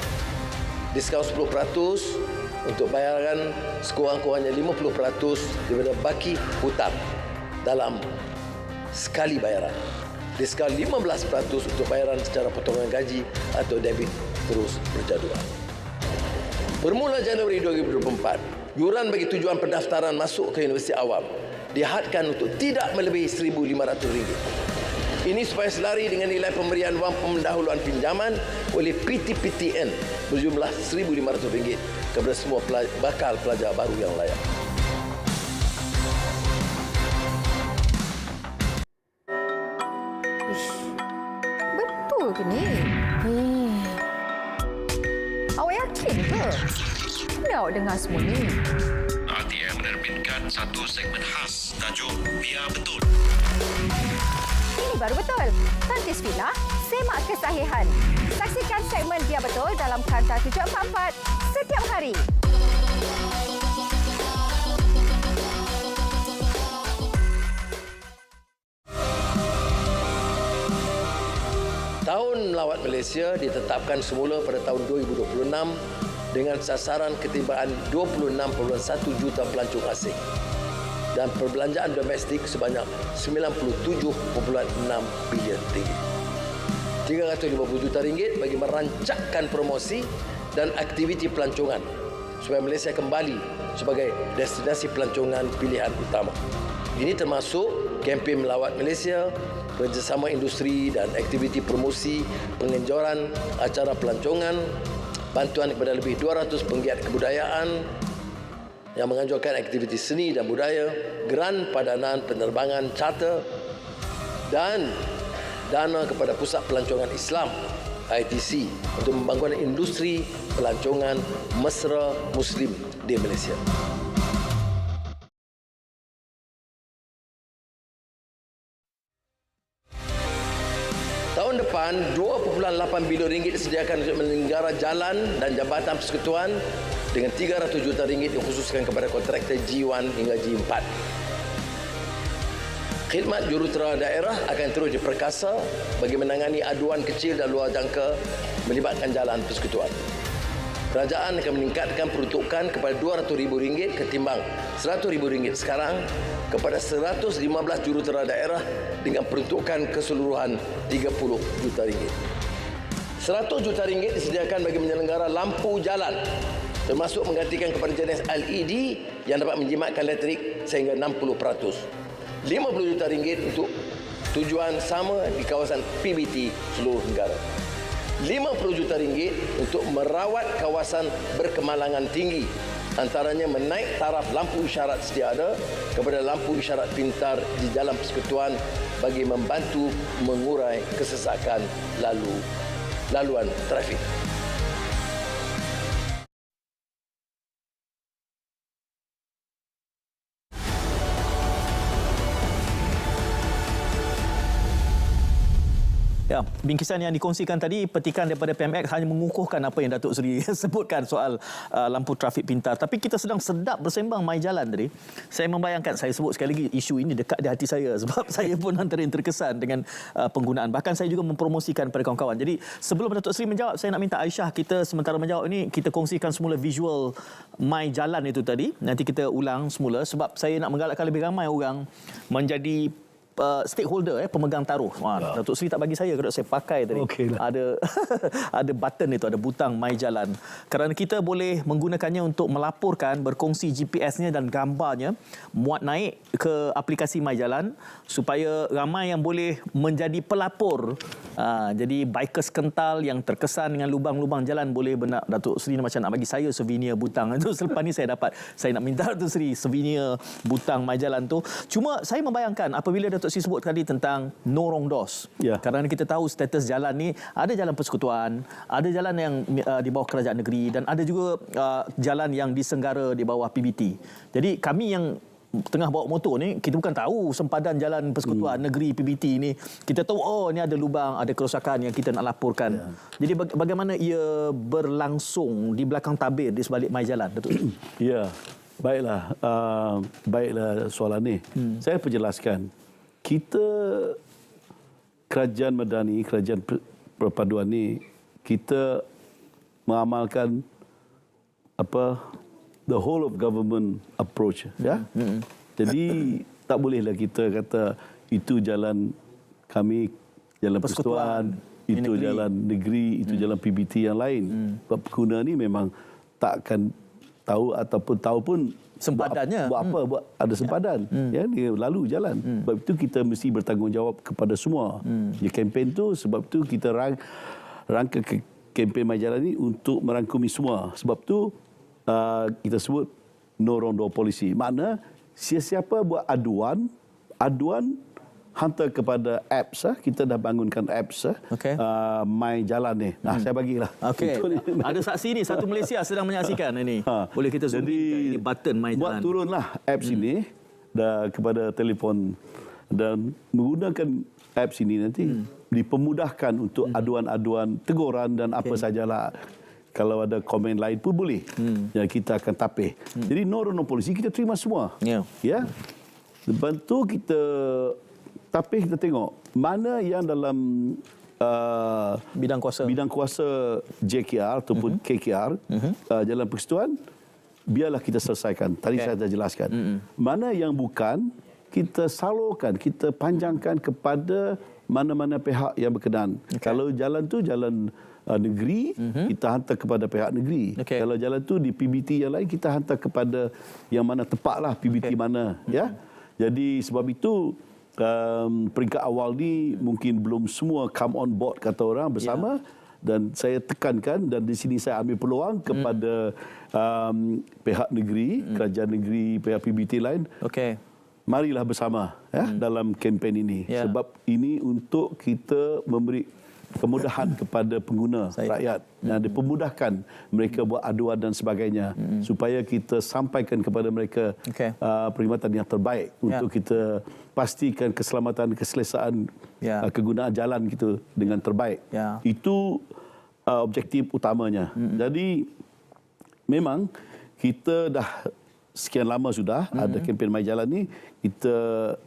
Diskaun 10% untuk bayaran sekurang-kurangnya 50% daripada baki hutang dalam sekali bayaran. Diskaun 15% untuk bayaran secara potongan gaji atau debit terus berjadual. Bermula Januari 2024, yuran bagi tujuan pendaftaran masuk ke Universiti Awam dihadkan untuk tidak melebihi RM1,500. Ini supaya selari dengan nilai pemberian wang pendahuluan pinjaman oleh PTPTN berjumlah RM1,500 kepada semua bakal pelajar baru yang layak. Betul ke ni? Awak yakin ke? Bila awak dengar semua ni? RTM menerbitkan satu segmen khas tajuk Biar Betul. Ini baru betul. Tantis Villa, semak kesahihan. Saksikan segmen Biar Betul dalam Kanta 744 setiap hari. Tahun Melawat Malaysia ditetapkan semula pada tahun 2026 dengan sasaran ketibaan 26.1 juta pelancong asing dan perbelanjaan domestik sebanyak 97.6 bilion ringgit. 350 juta ringgit bagi merancangkan promosi dan aktiviti pelancongan supaya Malaysia kembali sebagai destinasi pelancongan pilihan utama. Ini termasuk kempen Melawat Malaysia, kerjasama industri dan aktiviti promosi, pengenjoran acara pelancongan, bantuan kepada lebih 200 penggiat kebudayaan yang menganjurkan aktiviti seni dan budaya, geran padanaan penerbangan charter dan dana kepada Pusat Pelancongan Islam ITC untuk membangun industri pelancongan mesra Muslim di Malaysia. Tahun depan, 2.8 bilion ringgit disediakan untuk menyelenggara jalan dan jambatan persekutuan dengan 300 juta ringgit dikhususkan kepada kontraktor G1 hingga G4. Khidmat jurutera daerah akan terus diperkasa bagi menangani aduan kecil dan luar jangka melibatkan jalan persekutuan. Kerajaan akan meningkatkan peruntukan kepada RM200,000 ketimbang RM100,000 sekarang kepada 115 jurutera daerah dengan peruntukan keseluruhan RM30 juta. RM100 juta disediakan bagi menyelenggara lampu jalan termasuk menggantikan kepada jenis LED yang dapat menjimatkan elektrik sehingga 60%. RM50 juta untuk tujuan sama di kawasan PBT seluruh negara. RM50 juta untuk merawat kawasan berkemalangan tinggi, antaranya menaik taraf lampu isyarat sedia ada kepada lampu isyarat pintar di jalan persekutuan bagi membantu mengurai kesesakan laluan trafik. Ya, bingkisan yang dikongsikan tadi, petikan daripada PMX hanya mengukuhkan apa yang Datuk Seri sebutkan soal lampu trafik pintar. Tapi kita sedang sedap bersembang mai jalan tadi. Saya membayangkan, saya sebut sekali lagi, isu ini dekat di hati saya sebab saya pun antara yang terkesan dengan penggunaan. Bahkan saya juga mempromosikan kepada kawan-kawan. Jadi sebelum Datuk Seri menjawab, saya nak minta Aisyah, kita sementara menjawab ini, kita kongsikan semula visual mai jalan itu tadi. Nanti kita ulang semula sebab saya nak menggalakkan lebih ramai orang menjadi stakeholder, pemegang taruh. Datuk Seri tak bagi saya, kalau saya pakai tadi. Ada ada button itu, ada butang mai jalan. Kerana kita boleh menggunakannya untuk melaporkan, berkongsi GPS-nya dan gambarnya, muat naik ke aplikasi mai jalan supaya ramai yang boleh menjadi pelapor. Jadi bikers kental yang terkesan dengan lubang-lubang jalan boleh benar. Datuk Seri macam nak bagi saya souvenir butang itu. Selepas ni saya nak minta Datuk Seri souvenir butang mai jalan tu. Cuma saya membayangkan apabila Datuk Seri sebut tadi tentang no wrong doors. Kerana kita tahu status jalan ni, ada jalan persekutuan, ada jalan yang di bawah kerajaan negeri dan ada juga jalan yang disenggara di bawah PBT. Jadi kami yang tengah bawa motor ni, kita bukan tahu sempadan jalan persekutuan negeri PBT ni. Kita tahu, oh ni ada lubang, ada kerosakan yang kita nak laporkan. Jadi bagaimana ia berlangsung di belakang tabir di sebalik mai jalan, Datuk? Ya, baiklah. Baiklah soalan ni. Saya perjelaskan. Kita kerajaan Madani, kerajaan perpaduan ni, kita mengamalkan the whole of government approach, ya. Jadi tak bolehlah kita kata itu jalan kami, jalan persekutuan, itu negeri. Jalan negeri, itu jalan PBT yang lain. Sebab pengguna ni memang tak akan tahu ataupun tahu pun sempadannya. Buat ada sempadan. Ya, dia lalu jalan. Sebab itu kita mesti bertanggungjawab kepada semua. Di kempen tu, sebab tu kita rangka kempen mai jalan ni untuk merangkumi semua. Sebab tu kita sebut no wrong door policy. Makna siapa buat aduan hantar kepada apps. Kita dah bangunkan apps mai jalan ni. Saya bagilah. Ada saksi ni, satu Malaysia sedang menyaksikan ini. Boleh kita zoom in button mai jalan. Buat turunlah apps ini kepada telefon dan menggunakan apps ini nanti dipermudahkan untuk aduan-aduan, teguran dan apa sajalah. Kalau ada komen lain pun boleh. Yang kita akan tapih. Jadi no wrong door policy kita terima semua. Ya. Lepas tu tapi kita tengok mana yang dalam bidang kuasa JKR ataupun KKR, jalan persekutuan, biarlah kita selesaikan. Tadi saya dah jelaskan. Mana yang bukan, kita salurkan, kita panjangkan kepada mana-mana pihak yang berkenaan. Kalau jalan tu jalan negeri, kita hantar kepada pihak negeri. Kalau jalan tu di PBT yang lain, kita hantar kepada yang mana tepatlah PBT mana. Ya. Jadi sebab itu peringkat awal ni mungkin belum semua come on board kata orang bersama. dan saya tekankan dan di sini saya ambil peluang kepada pihak negeri, kerajaan negeri, pihak PBT lain. Okey. Marilah bersama dalam kempen ini. Sebab ini untuk kita memberi kemudahan kepada pengguna rakyat. Dan dipermudahkan mereka buat aduan dan sebagainya. Supaya kita sampaikan kepada mereka perkhidmatan yang terbaik untuk kita pastikan keselamatan, keselesaan kegunaan jalan kita dengan terbaik. Itu objektif utamanya. Jadi memang kita dah sekian lama sudah ada kempen My Jalan ni, kita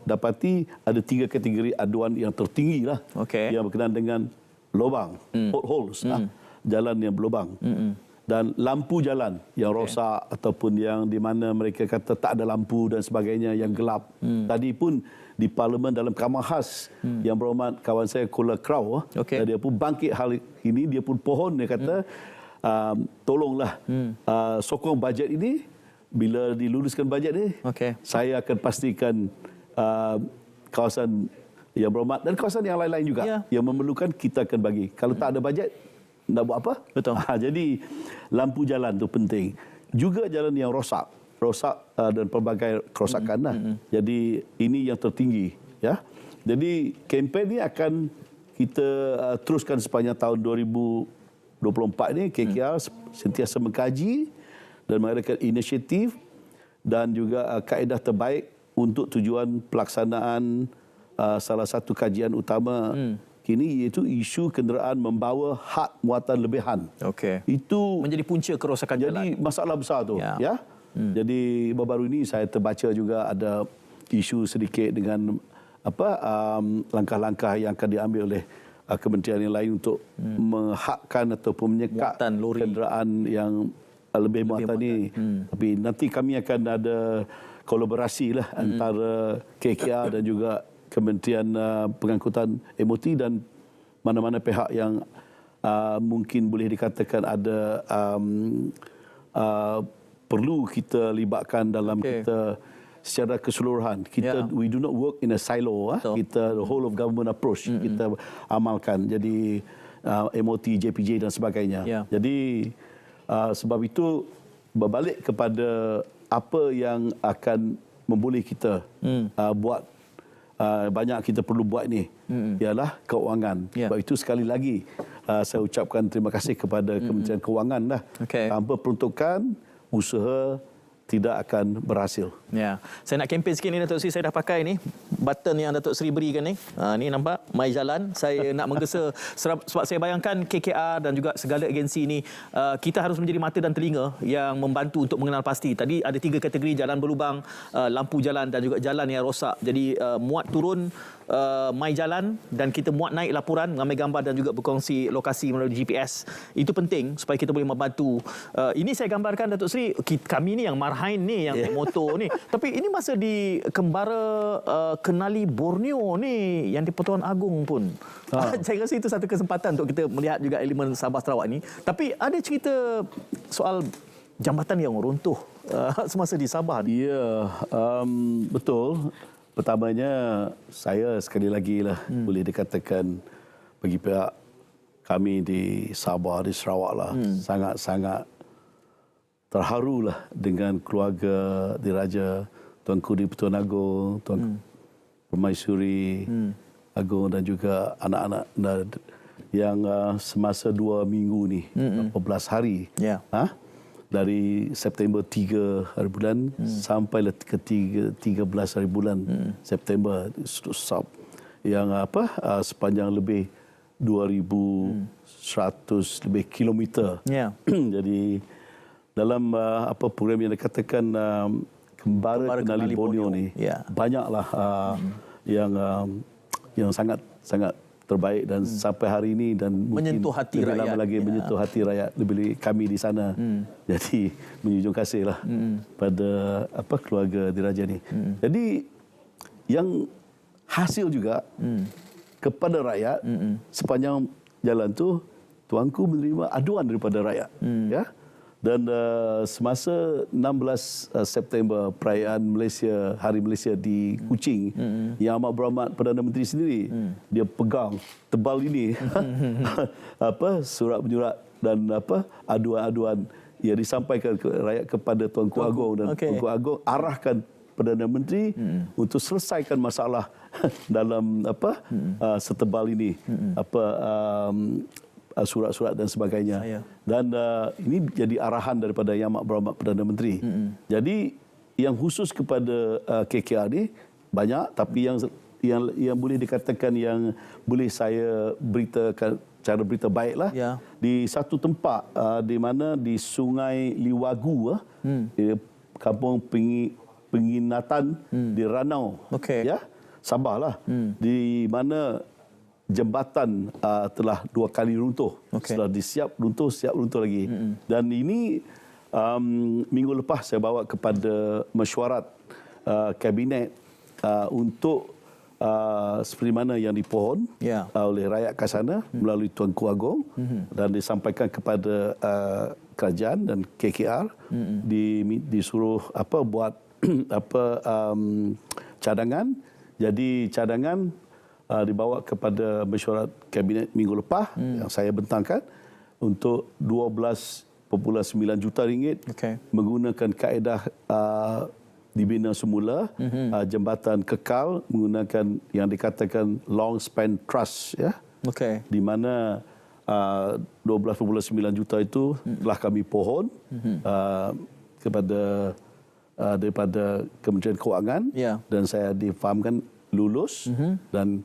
dapati ada 3 kategori aduan yang tertinggi lah, yang berkenaan dengan lubang, potholes, jalan yang berlubang, dan lampu jalan yang rosak ataupun yang di mana mereka kata tak ada lampu dan sebagainya, yang gelap. Tadi pun di Parlimen dalam kamar khas yang berhormat kawan saya Kola Crow, dia pun bangkit hal ini, dia pun pohon, dia kata tolonglah sokong bajet ini. Bila diluluskan bajet ni, saya akan pastikan kawasan yang berhormat dan kawasan yang lain-lain juga yang memerlukan kita akan bagi. Kalau tak ada bajet, nak buat apa? Betul. Jadi lampu jalan tu penting. Juga jalan yang rosak dan pelbagai kerosakan lah. Jadi ini yang tertinggi, ya. Jadi kempen ni akan kita teruskan sepanjang tahun 2024 ni. KKR sentiasa mengkaji dan mengadakan inisiatif dan juga kaedah terbaik untuk tujuan pelaksanaan salah satu kajian utama kini, iaitu isu kenderaan membawa had muatan lebihan. Itu menjadi punca kerosakan jalan. Jadi masalah besar tu, ya. Jadi baru-baru ini saya terbaca juga ada isu sedikit dengan langkah-langkah yang akan diambil oleh kementerian yang lain untuk menghadkan ataupun menyekat kenderaan yang lebih muatan ni. Tapi nanti kami akan ada kolaborasi lah antara KKR dan juga Kementerian Pengangkutan MOT dan mana-mana pihak yang mungkin boleh dikatakan ada perlu kita libatkan dalam kita secara keseluruhan. Kita we do not work in a silo. Kita the whole of government approach kita amalkan. Jadi MOT, JPJ dan sebagainya. Jadi sebab itu berbalik kepada apa yang akan memboleh kita buat banyak kita perlu buat ni ialah keuangan. Sebab itu sekali lagi saya ucapkan terima kasih kepada Kementerian Kewangan lah. Tanpa peruntukan usaha tidak akan berhasil. Saya nak kempen sikit ni Datuk Seri. Saya dah pakai ni button yang Datuk Seri berikan ni. Ni nampak My Jalan. Saya nak menggesa sebab saya bayangkan KKR dan juga segala agensi ni kita harus menjadi mata dan telinga yang membantu untuk mengenal pasti. Tadi ada 3 kategori: jalan berlubang, lampu jalan dan juga jalan yang rosak. Jadi muat turun My Jalan dan kita muat naik laporan, mengambil gambar dan juga berkongsi lokasi melalui GPS. Itu penting supaya kita boleh membantu. Ini saya gambarkan Datuk Seri, kami ni yang marhain ni, yang motor ni. Tapi ini masa di Kembara Kenali Borneo ni, yang di Pertuan Agong pun. Saya rasa itu satu kesempatan untuk kita melihat juga elemen Sabah Sarawak ni. Tapi ada cerita soal jambatan yang runtuh semasa di Sabah ni. Ya, betul. Pertamanya, saya sekali lagi lah boleh dikatakan bagi pihak kami di Sabah, di Sarawak lah, sangat-sangat terharu lah dengan keluarga diraja Tuanku di Pertuan Agong, Tuan Permaisuri Agong dan juga anak-anak yang semasa 2 minggu ni, 14 hari. Dari September 3 hari bulan sampai ke 13 hari bulan September, yang sepanjang lebih 2,100 lebih kilometer. Jadi dalam program yang dikatakan Kembara Kenali Borneo ni, banyaklah yang sangat terbaik dan sampai hari ini dan menyentuh hati lebih rakyat. Lama lagi menyentuh hati rakyat, lebih kami di sana. Jadi menjunjung kasihlah pada keluarga diraja ni. Jadi yang hasil juga kepada rakyat sepanjang jalan tu, tuanku menerima aduan daripada rakyat, ya, Dan semasa 16 September perayaan Malaysia, Hari Malaysia di Kuching, Yang Amat Berhormat Perdana Menteri sendiri dia pegang tebal ini surat menyurat dan aduan-aduan yang disampaikan ke rakyat kepada Tuanku Agong, dan Tuanku Agong arahkan Perdana Menteri untuk selesaikan masalah dalam setebal ini, surat-surat dan sebagainya. Dan ini jadi arahan daripada Yang Amat Berhormat Perdana Menteri. Jadi yang khusus kepada KKR ni banyak, tapi yang boleh dikatakan yang boleh saya beritakan cara berita baiklah, di satu tempat di mana di Sungai Liwagu, kampung penginatan di Ranau, Sabah lah, di mana jambatan telah 2 kali runtuh. Setelah disiap runtuh lagi. Dan ini minggu lepas saya bawa kepada mesyuarat kabinet untuk seperti mana yang dipohon oleh rakyat kat sana melalui Tuanku Agong, dan disampaikan kepada kerajaan dan KKR, disuruh buat cadangan. Jadi cadangan dibawa kepada mesyuarat kabinet minggu lepas yang saya bentangkan untuk 12.9 juta ringgit menggunakan kaedah dibina semula, jambatan kekal menggunakan yang dikatakan long span trust, di mana 12.9 juta itu telah kami pohon kepada daripada Kementerian Kewangan, dan saya difahamkan lulus, dan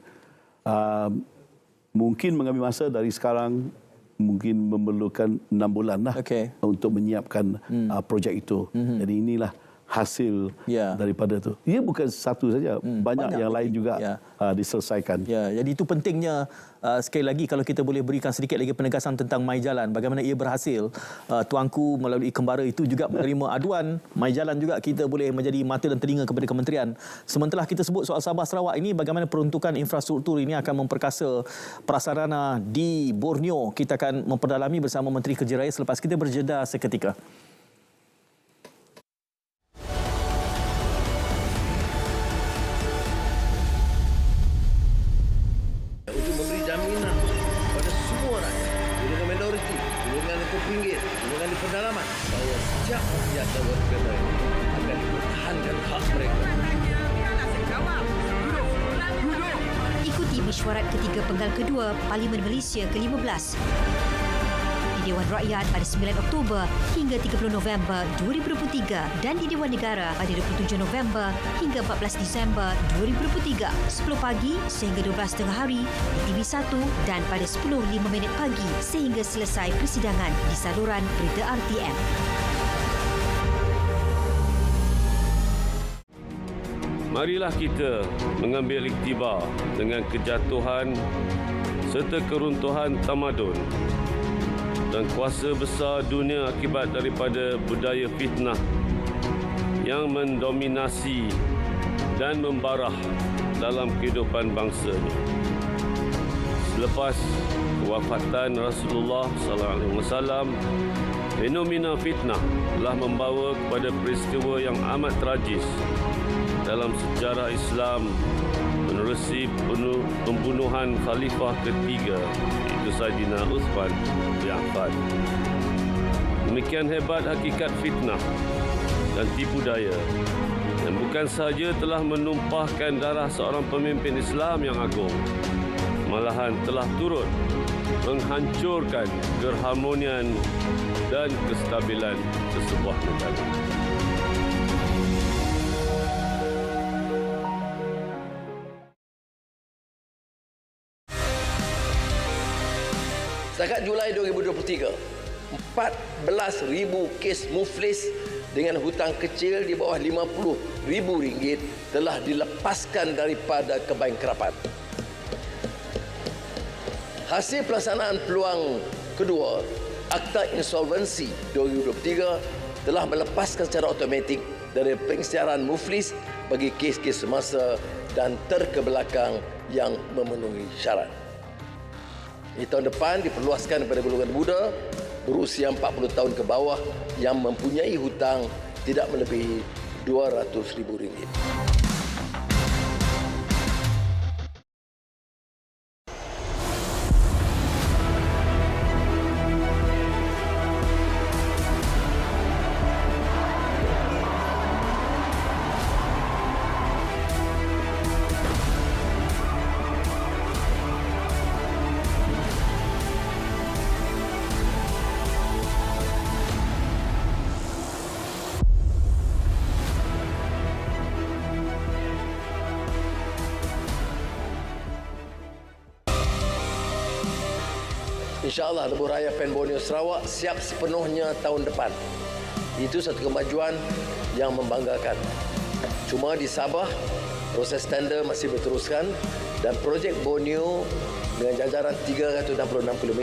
mungkin mengambil masa dari sekarang, mungkin memerlukan 6 bulan lah untuk menyiapkan projek itu. Jadi inilah hasil daripada itu. Ia bukan satu saja, banyak yang lain juga diselesaikan. Jadi itu pentingnya, sekali lagi kalau kita boleh berikan sedikit lagi penegasan tentang My Jalan, bagaimana ia berhasil. Tuanku melalui kembara itu juga menerima aduan. My Jalan juga kita boleh menjadi mata dan telinga kepada kementerian. Sementara kita sebut soal Sabah Sarawak ini, bagaimana peruntukan infrastruktur ini akan memperkasa prasarana di Borneo. Kita akan memperdalami bersama Menteri Kerja Raya selepas kita berjeda seketika. Ikuti mesyuarat ketiga penggal kedua Parlimen Malaysia ke-15 di Dewan Rakyat pada 9 Oktober hingga 30 November 2023 dan di Dewan Negara pada 27 November hingga 14 Disember 2023, 10 pagi sehingga 12 tengah hari di TV1 dan pada 10.05 pagi sehingga selesai persidangan di saluran berita RTM. Marilah kita mengambil iktibar dengan kejatuhan serta keruntuhan tamadun dan kuasa besar dunia akibat daripada budaya fitnah yang mendominasi dan membarah dalam kehidupan bangsa ini. Selepas kewafatan Rasulullah SAW, fenomena fitnah telah membawa kepada peristiwa yang amat tragis dalam sejarah Islam menerusi pembunuhan Khalifah ketiga, iaitu Saidina Uthman bin Affan. Demikian hebat hakikat fitnah dan tipu daya yang bukan sahaja telah menumpahkan darah seorang pemimpin Islam yang agung, malahan telah turut menghancurkan keharmonian dan kestabilan sesebuah negara. Setakat Julai 2023, 14,000 kes muflis dengan hutang kecil di bawah RM50,000 telah dilepaskan daripada kebangkrapan. Hasil pelaksanaan peluang kedua, Akta Insolvensi 2023 telah melepaskan secara automatik dari pengisytiharan muflis bagi kes-kes semasa dan terkebelakang yang memenuhi syarat. Di tahun depan diperluaskan kepada golongan muda berusia 40 tahun ke bawah yang mempunyai hutang tidak melebihi RM200,000. InsyaAllah Lebuh Raya Pen Borneo Sarawak siap sepenuhnya tahun depan. Itu satu kemajuan yang membanggakan. Cuma di Sabah, proses tender masih berteruskan dan projek Borneo dengan jajaran 366 km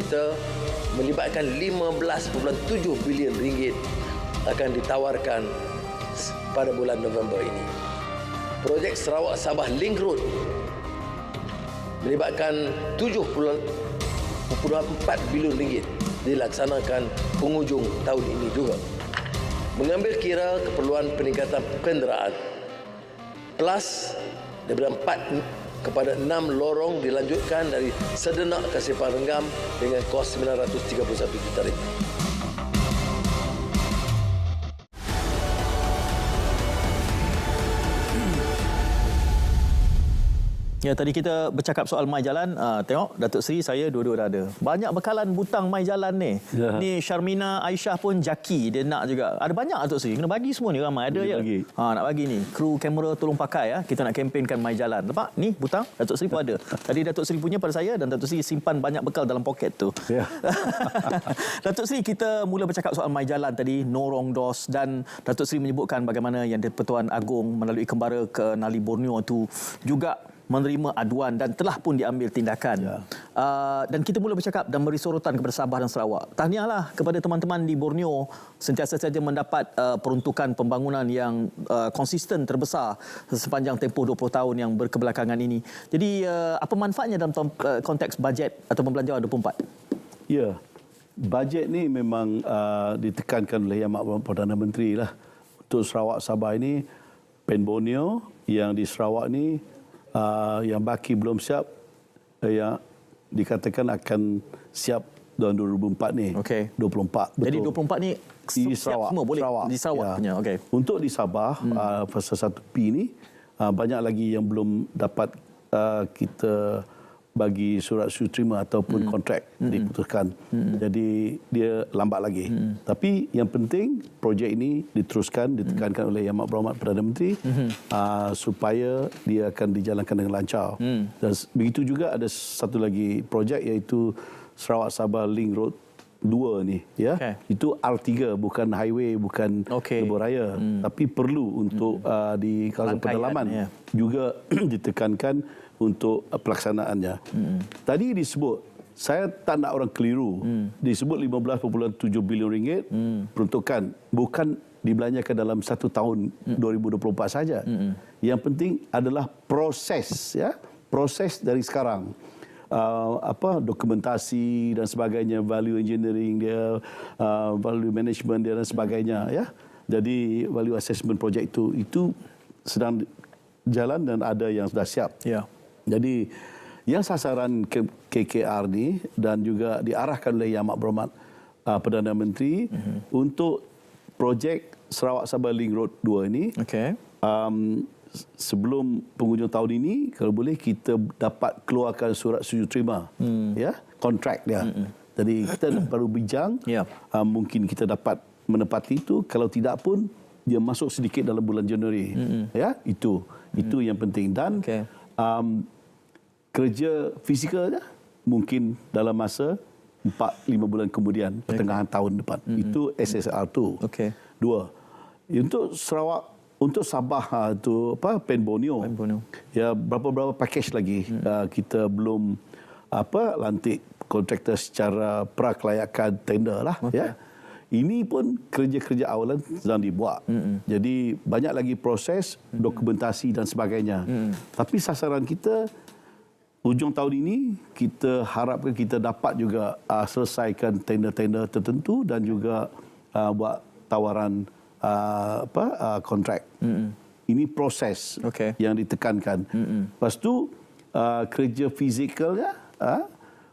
melibatkan 15.7 bilion ringgit akan ditawarkan pada bulan November ini. Projek Sarawak Sabah Link Road melibatkan 7.4 bilion ringgit dilaksanakan penghujung tahun ini juga. Mengambil kira keperluan peningkatan kenderaan plus daripada 4 kepada 6 lorong dilanjutkan dari Sedenak ke Simpang Renggam dengan kos RM931 juta. Ya, tadi kita bercakap soal mai jalan. Tengok, Datuk Seri saya dua-dua dah ada. Banyak bekalan butang mai jalan ni. Ya. Ni Syarmina Aisyah pun jaki. Dia nak juga. Ada banyak Datuk Seri. Kena bagi semua ni ramai. Ada ya. Nak bagi ni. Kru kamera tolong pakai ya. Kita nak kempenkan mai jalan. Nampak? Ni butang. Datuk Seri pun ada. Tadi Datuk Seri punya pada saya dan Datuk Seri simpan banyak bekal dalam poket tu. Ya. Datuk Seri, kita mula bercakap soal mai jalan tadi. Norong DOS. Dan Datuk Seri menyebutkan bagaimana yang Di-Pertuan Agong melalui Kembara ke Nali Borneo tu juga menerima aduan dan telah pun diambil tindakan. Ya. Dan kita mula bercakap dan beri sorotan kepada Sabah dan Sarawak. Tahniahlah kepada teman-teman di Borneo sentiasa saja mendapat peruntukan pembangunan yang konsisten terbesar sepanjang tempoh 20 tahun yang berkebelakangan ini. Jadi apa manfaatnya dalam konteks bajet atau pembelanjawan 24? Ya, bajet ni memang ditekankan oleh Yang Amat Perdana Menteri lah. Untuk Sarawak Sabah ini, Pen Borneo yang di Sarawak ni yang baki belum siap, yang dikatakan akan siap tahun 2024 ni. Okey. 24. Betul. Jadi 24 ni di siap semua boleh di Sarawak punya. Okey. Untuk di Sabah fasa 1P ni banyak lagi yang belum dapat kita bagi surat sudi terima ataupun kontrak diputuskan. Jadi dia lambat lagi. Tapi yang penting projek ini diteruskan, ditekankan oleh Yang Amat Perdana Menteri supaya dia akan dijalankan dengan lancar. Dan begitu juga ada satu lagi projek iaitu Sarawak Sabah Link Road 2 ni ya. Itu R3 bukan highway, bukan lebuh raya, tapi perlu untuk di kawasan pedalaman juga ditekankan untuk pelaksanaannya. Tadi disebut, saya tak nak orang keliru, disebut 15.7 bilion ringgit peruntukan, bukan dibelanjakan dalam 1 tahun 2024 saja. Yang penting adalah proses ya, proses dari sekarang. Dokumentasi dan sebagainya, value engineering dia, value management dia dan sebagainya ya. Jadi value assessment project itu sedang jalan dan ada yang sudah siap. Ya. Jadi yang sasaran KKR ni dan juga diarahkan oleh Yang Amat Berhormat Perdana Menteri untuk projek Sarawak Sabah Link Road 2 ini. Sebelum penghujung tahun ini, kalau boleh kita dapat keluarkan surat sudi terima, ya, kontrak dia. Jadi kita baru bincang, mungkin kita dapat menepati itu. Kalau tidak pun dia masuk sedikit dalam bulan Januari, ya, itu yang penting. Dan kerja fizikalnya mungkin dalam masa 4-5 bulan kemudian, pertengahan tahun depan. Itu SSR2. 2. Untuk Sarawak, untuk Sabah tu Pen Borneo. Ya, berapa package lagi kita belum lantik kontraktor secara prakelayakan tender lah ya. Ini pun kerja-kerja awalan sedang dibuat. Jadi banyak lagi proses dokumentasi dan sebagainya. Tapi sasaran kita hujung tahun ini kita harapkan kita dapat juga selesaikan tender-tender tertentu dan juga buat tawaran kontrak. Ini proses yang ditekankan. Lepas tu kerja fizikalnya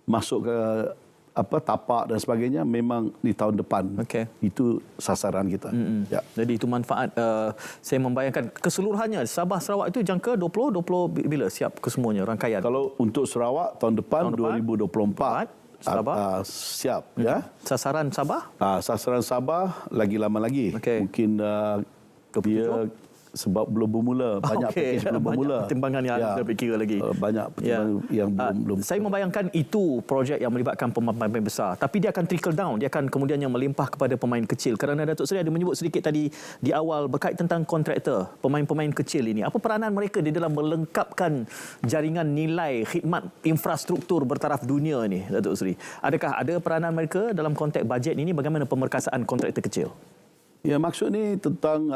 masuk ke tapak dan sebagainya memang di tahun depan. Itu sasaran kita. Ya. Jadi itu manfaat. Saya membayangkan keseluruhannya Sabah Sarawak itu jangka 20 bila siap kesemuanya rangkaian. Kalau untuk Sarawak tahun depan 2024 Sabah siap ya. Sasaran Sabah? Sasaran Sabah lagi lama lagi. Mungkin dia sebab belum bermula, banyak pakej belum bermula. Pertimbangan yang saya fikir lagi. Banyak pertimbangan yang belum. Saya membayangkan itu projek yang melibatkan pemain-pemain besar, tapi dia akan trickle down, dia akan kemudiannya melimpah kepada pemain kecil. Kerana Datuk Seri ada menyebut sedikit tadi di awal berkait tentang kontraktor, pemain-pemain kecil ini. Apa peranan mereka di dalam melengkapkan jaringan nilai khidmat infrastruktur bertaraf dunia ini, Datuk Seri? Adakah ada peranan mereka dalam konteks bajet ini? Bagaimana pemerkasaan kontraktor kecil? Ya, maksud ni tentang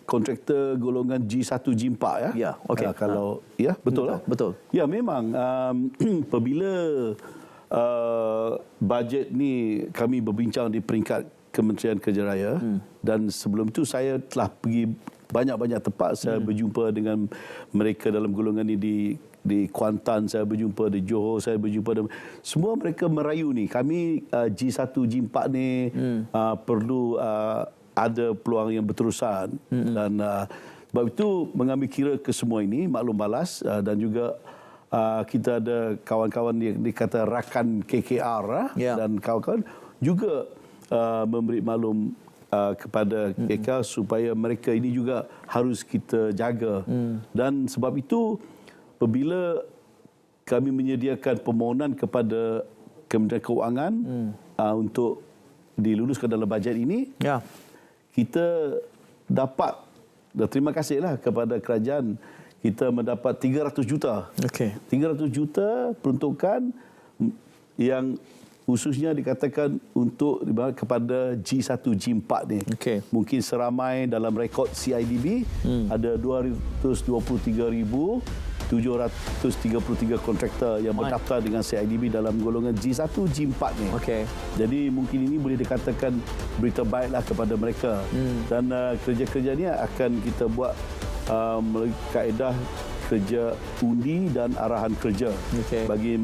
kontraktor golongan G1 G4 ya. Ya, okey. Kalau ya betul lah. Betul. Ya, memang apabila bajet ni kami berbincang di peringkat Kementerian Kerja Raya dan sebelum itu saya telah pergi banyak-banyak tempat. Saya berjumpa dengan mereka dalam golongan ni di Kuantan, saya berjumpa di Johor, saya berjumpa semua mereka merayu ni. Kami G1 G4 ni perlu ada peluang yang berterusan dan sebab itu mengambil kira ke semua ini maklum balas dan juga kita ada kawan-kawan yang dikata rakan KKR dan kawan-kawan juga memberi maklum kepada KKR supaya mereka ini juga harus kita jaga dan sebab itu apabila kami menyediakan permohonan kepada Kementerian Keuangan untuk diluluskan dalam bajet ini, kita dapat, dan terima kasihlah kepada kerajaan, kita mendapat 300 juta. 300 juta peruntukan yang khususnya dikatakan untuk kepada G1 G4 ni. Mungkin seramai dalam rekod CIDB ada 223,733 kontraktor yang berdaftar dengan CIDB dalam golongan G1 G4 ni. Jadi mungkin ini boleh dikatakan berita baiklah kepada mereka. Dan kerja-kerja ni akan kita buat melalui kaedah kerja undi dan arahan kerja bagi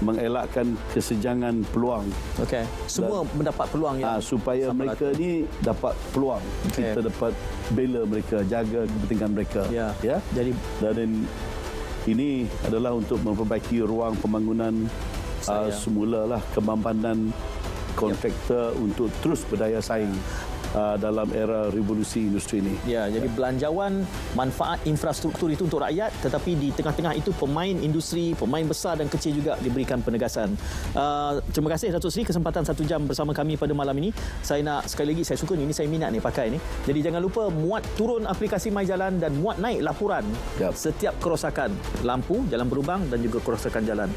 mengelakkan kesenjangan peluang. Semua mendapat peluang yang supaya mereka ni dapat peluang. Kita dapat bela mereka, jaga kepentingan mereka. Ya. Jadi dan ini adalah untuk memperbaiki ruang pembangunan semulalah kemampanan kontraktor untuk terus berdaya saing dalam era revolusi industri ini. Ya, jadi belanjawan manfaat infrastruktur itu untuk rakyat, tetapi di tengah-tengah itu pemain industri, pemain besar dan kecil juga diberikan penegasan. Terima kasih Datuk Seri kesempatan 1 jam bersama kami pada malam ini. Saya nak sekali lagi, saya suka ni, saya minat ni pakai ni. Jadi jangan lupa muat turun aplikasi MyJalan dan muat naik laporan setiap kerosakan lampu, jalan berlubang dan juga kerosakan jalan.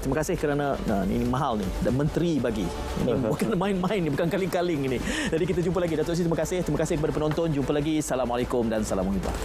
Terima kasih kerana ini mahal ni dan menteri bagi. Ini bukan main-main ni, bukan kaling-kaling ini. Jadi kita jumpa lagi. Datuk Seri, terima kasih. Terima kasih kepada penonton. Jumpa lagi. Assalamualaikum dan salam muhibah.